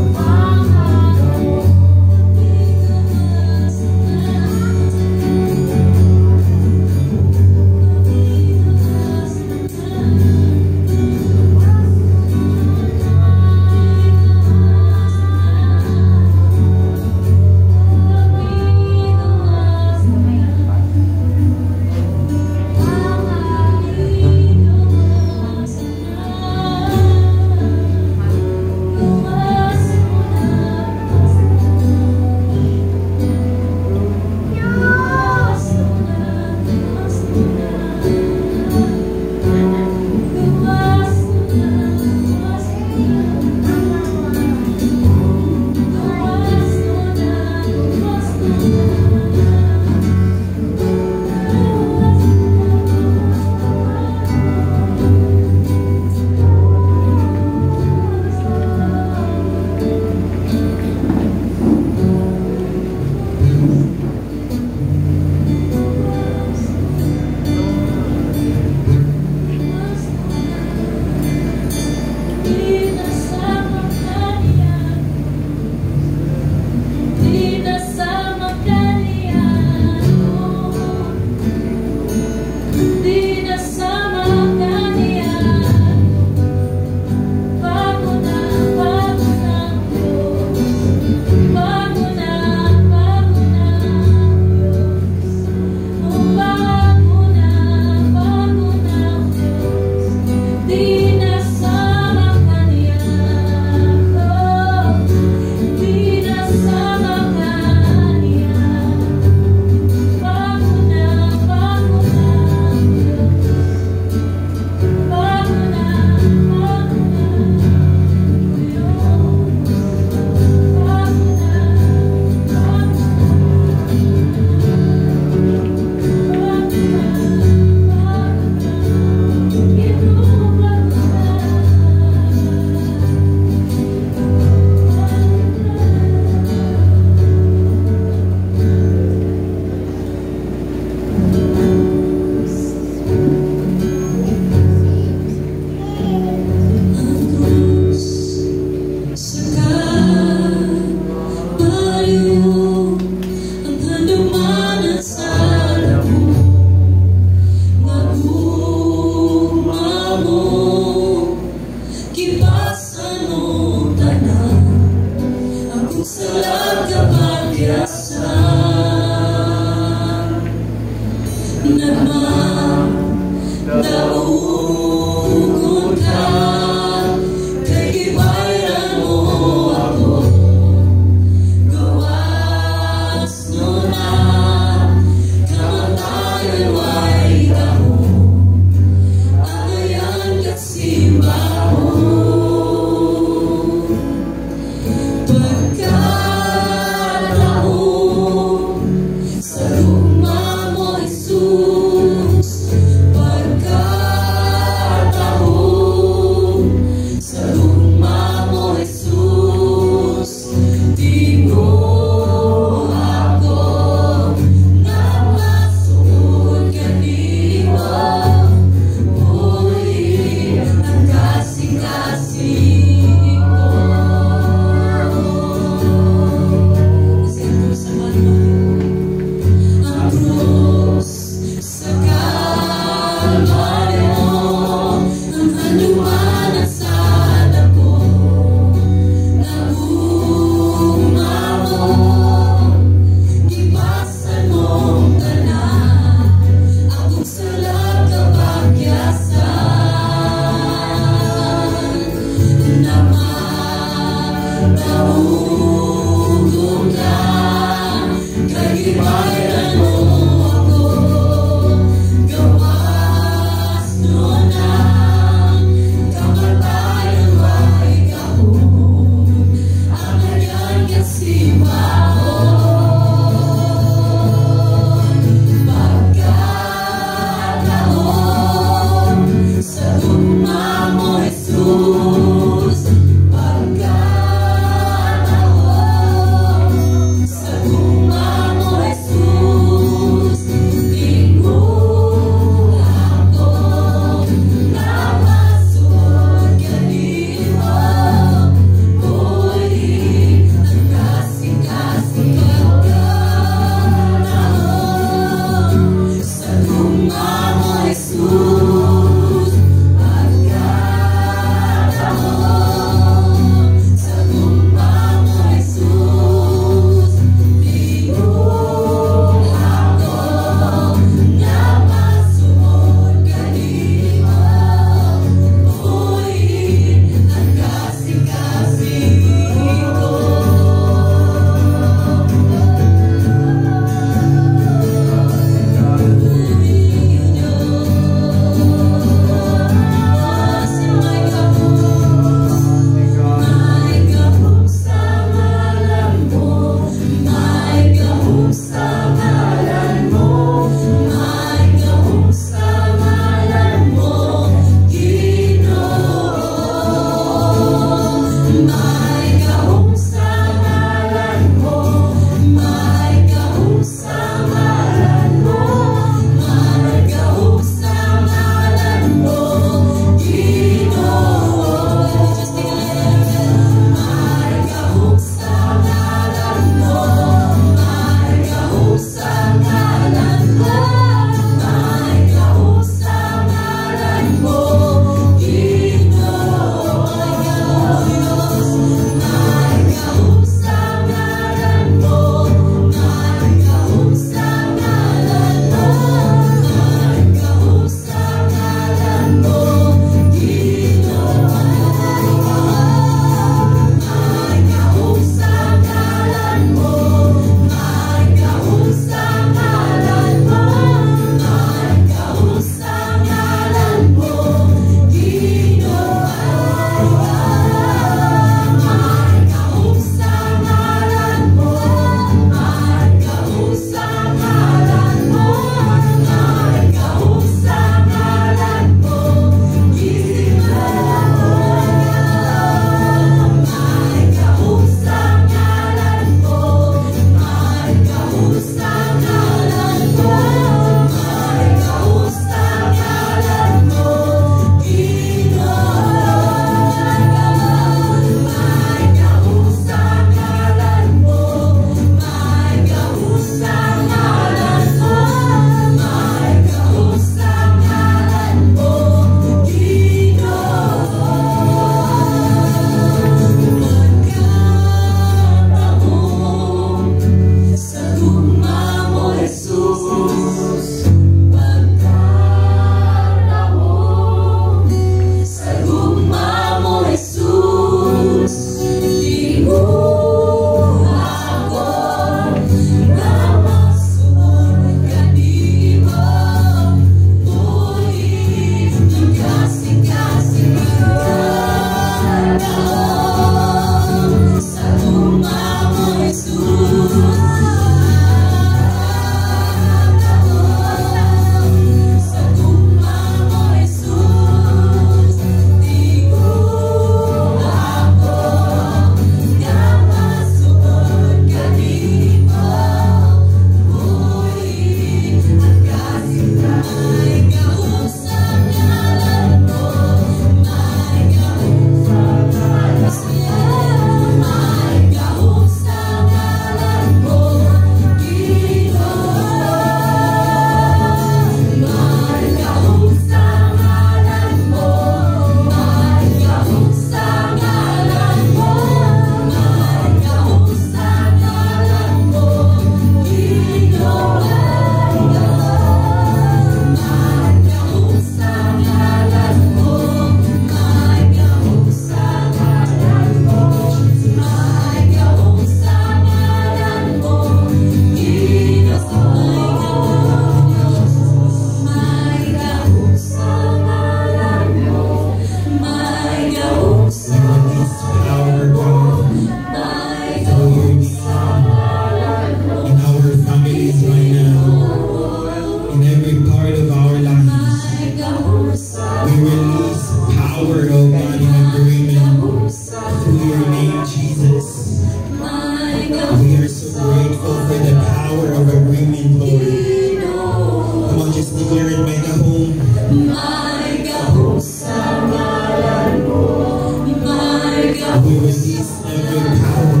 We release every power.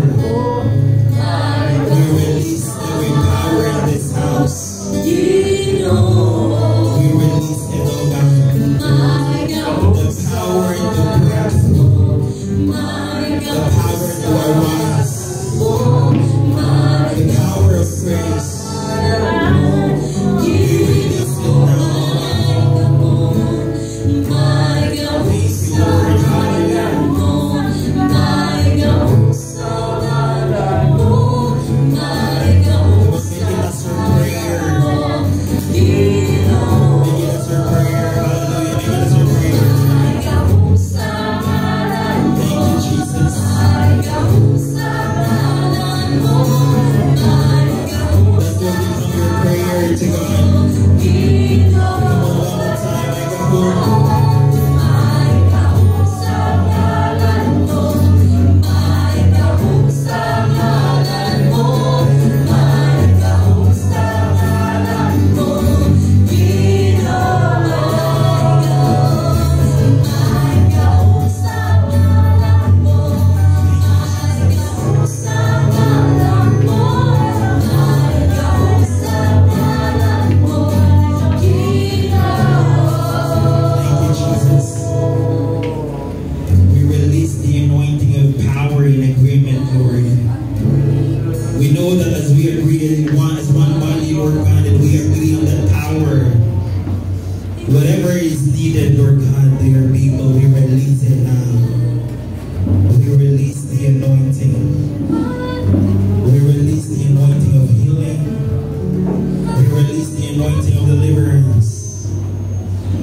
We release every power in this house. We release it, oh God. The power in the breath. The power to arise. The power of grace. We release it now. Thank you, Lord. Hallelujah. Making us your prayer. Making us your prayer. Hallelujah. Making us your prayer. Thank you, Jesus. Let's go become your prayer to God. Come on, one more time. Make it Lord. Whatever is needed, Lord God, dear people, we release it now. We release the anointing. We release the anointing of healing. We release the anointing of deliverance.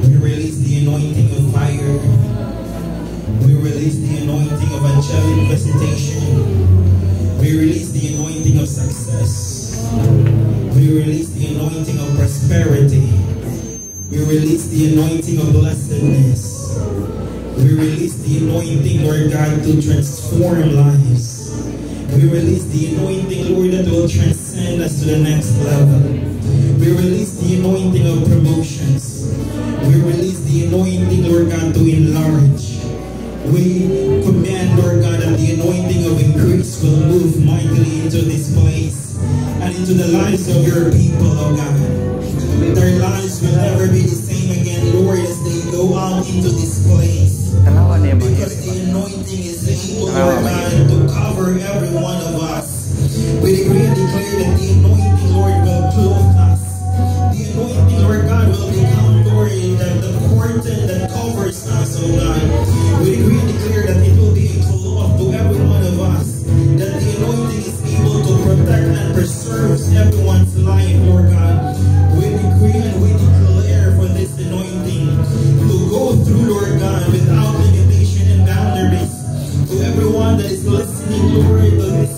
We release the anointing of fire. We release the anointing of angelic visitation. We release the anointing of success. We release the anointing of prosperity. We release the anointing of blessedness. We release the anointing, Lord God, to transform lives. We release the anointing, Lord, that will transcend us to the next level. We release the anointing of promotions. We release the anointing, Lord God, to enlarge. We command, Lord God, that the anointing of increase will move mightily into this place and into the lives of your people, oh God. Their lives will never be the same again, Lord, as they go out into this place. Because the anointing is able, Lord God, to cover every one of us. We decree and declare that the anointing, Lord, will clothe us. The anointing, Lord God, will become, Lord, the curtain that covers us, oh God. We decree and declare that it will be a cloth to every one of us. That the anointing is able to protect and preserve everyone's life, Lord God. We decree and we declare for this anointing to go through, Lord God, without limitation and boundaries. To everyone that is listening, Lord, to this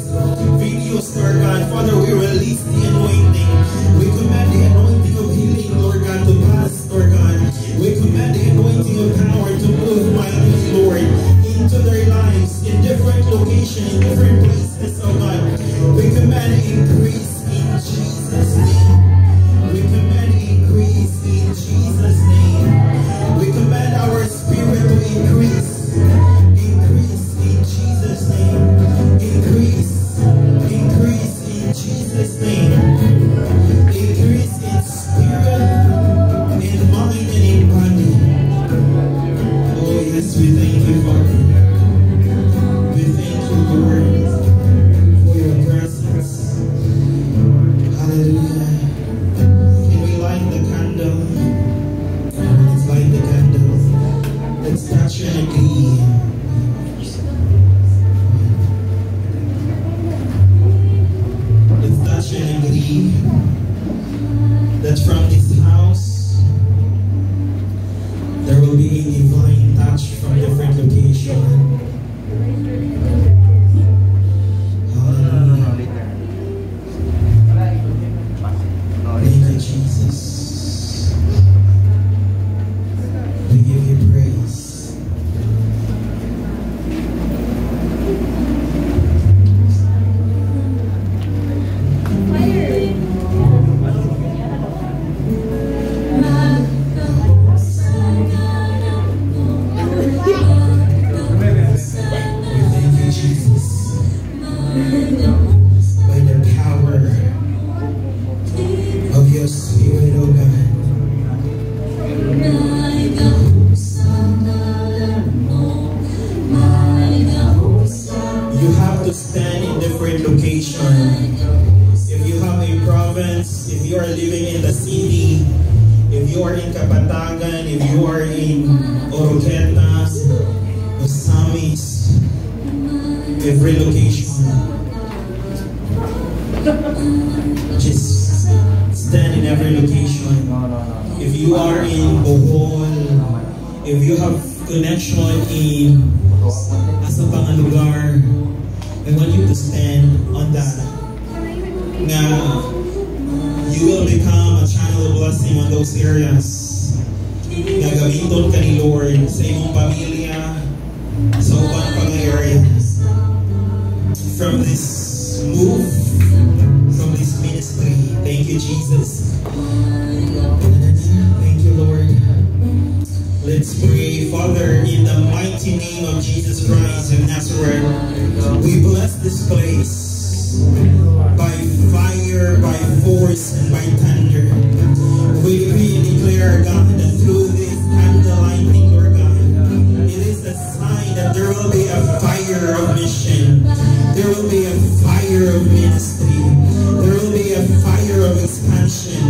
video, Lord God, Father, we release the anointing. We command the anointing of healing, Lord God, to pass, Lord God. We command the anointing of power to move mightily, Lord, into their lives, in different locations, in different places, oh God. We command increase in Jesus' name. We command increase in Jesus' name. We command our spirit to increase. Increase in Jesus' name. Increase. Increase in Jesus' name. Increase in spirit, in mind, and in body. Oh yes, we thank you, Father. We thank you, Lord. different location. If you have a province, if you are living in the city, if you are in Kapatagan, if you are in Oroquetas, Osamis, every location, just stand in every location. If you are in Bohol, if you have connection in asa pang lugar, I want you to stand on that. Now, you will become a channel of blessing on those areas. Gagamiton ka ni Lord sa imong pamilya, sa uban pang areas. From this move, from this ministry. Thank you, Jesus. Thank you, Lord. Let's pray. Father, in the mighty name of Jesus Christ of Nazareth, we bless this place by fire, by force, and by thunder. We decree and declare, God, that through this candlelighting, Lord God, it is a sign that there will be a fire of mission. There will be a fire of ministry. There will be a fire of expansion.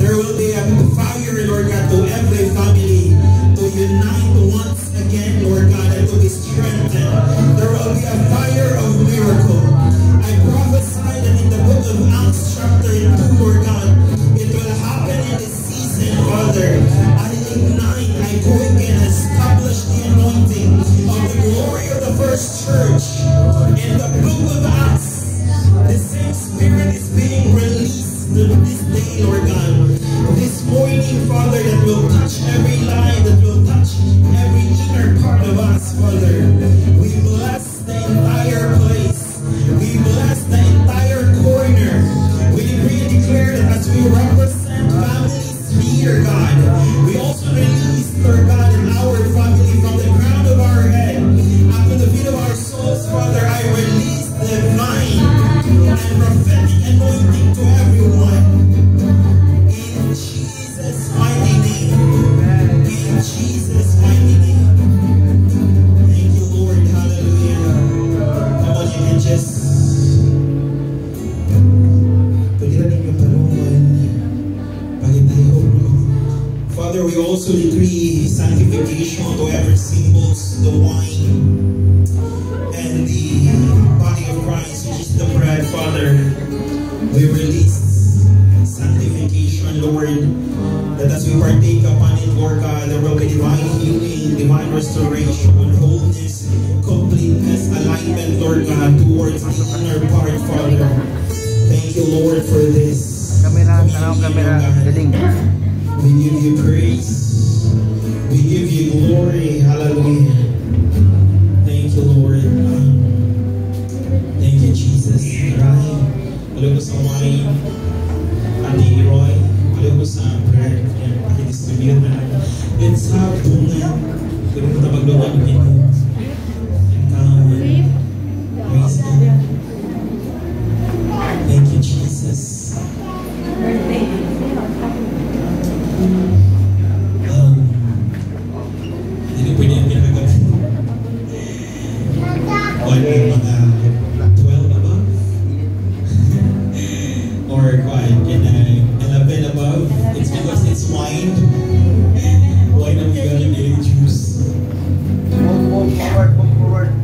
There will be a fire, Lord God, to every family, to unite once again, Lord God, and to be strengthened. There will be a fire of miracle. I prophesy that in the book of Acts chapter 2, Lord God, it will happen in this season, Father. I ignite, I quicken, establish the anointing of the glory of the first church. In the book of Acts, the same Spirit is being released this day, Lord God. This morning, Father, that will touch every life, that will touch every inner part of us, Father. We bless the entire place. We bless the entire corner. We decree and declare that as we represent families here, God, we also release, Lord God, in our family from the crown of our head up to the feet of our souls, Father. I release divine and prophetic anointing to everyone. In Jesus' mighty name. In Jesus' mighty name. Thank you, Lord. Hallelujah. Come on, you can just Father, we also decree sanctification to every symbols, the wine and the body of Christ, which is the bread, Father. We release sanctification, Lord, that as we partake upon it, Lord God, there will be divine healing, divine restoration, wholeness, completeness, alignment, Lord God, towards the inner part, Father. Thank you, Lord, for this. Kamera, galing. We give you praise. We give you glory. Hallelujah. Thank you, Lord. Thank you, Jesus. Maraming alam ko sa wine, Ate Roy, alam ko sa bread, pakidistribute na. Let's have bunga. Kung ito maglungan ng ito. Praise God. Thank you, Jesus. Hindi pwede yung pinakagabi. O yung mga 12 above? Or what? 11 above? It's because it's wine. Why not we got a juice? Move forward.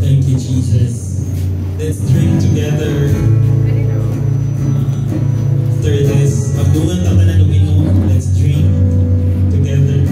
Thank you, Jesus. Let's drink together. After this, pagdungan tatanan ng inom, let's drink together.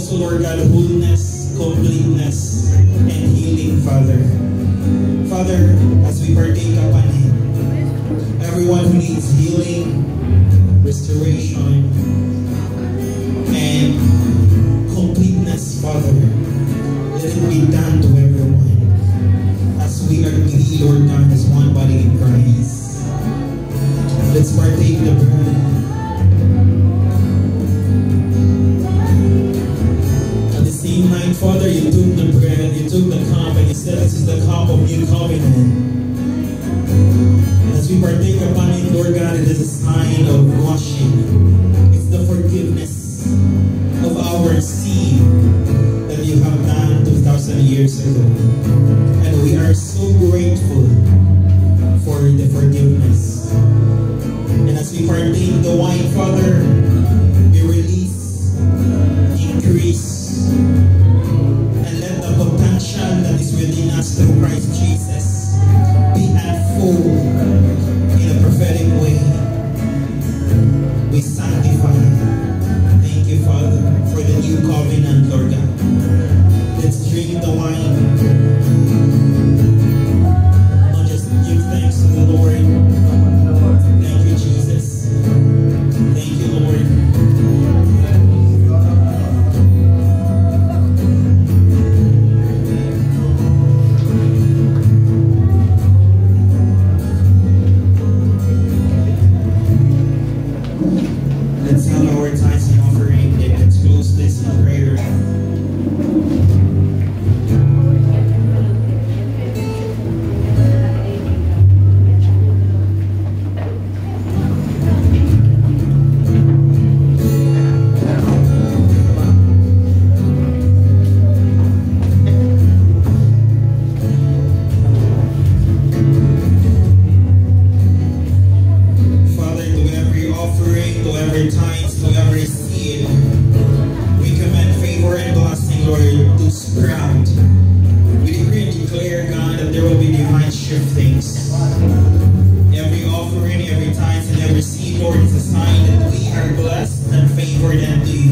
also, Lord God, wholeness, completeness, and healing, Father. Father, as we partake upon it, everyone who needs healing, restoration, and completeness, Father, let it be done to everyone. As we agree, Lord God, as one body in Christ. Let's partake the bread. At the same night, Father, you took the bread, you took the cup, and you said, this is the cup of new covenant. And as we partake upon it, Lord God, it is a sign of washing. It's the forgiveness of our sin that you have done 2,000 years ago. And we are so grateful for the forgiveness. And as we partake the wine, Father, we release, increase, and let the potential that is within us through Christ Jesus be at full in a prophetic way. We sanctify. Thank you, Father, for the new covenant, Lord God. Let's drink the wine. Not just give thanks to the Lord. Thank you, Jesus. Thank you, Lord. Let's have our tithes and offering. Let's close this in prayer. Father, to every offering, to every tithes, to every seed, we command favor and blessing, Lord, to sprout. We decree and declare, God, that there will be divine shiftings. Every offering, every tithes, and every seed, Lord, is a sign that we are blessed and favored unto you.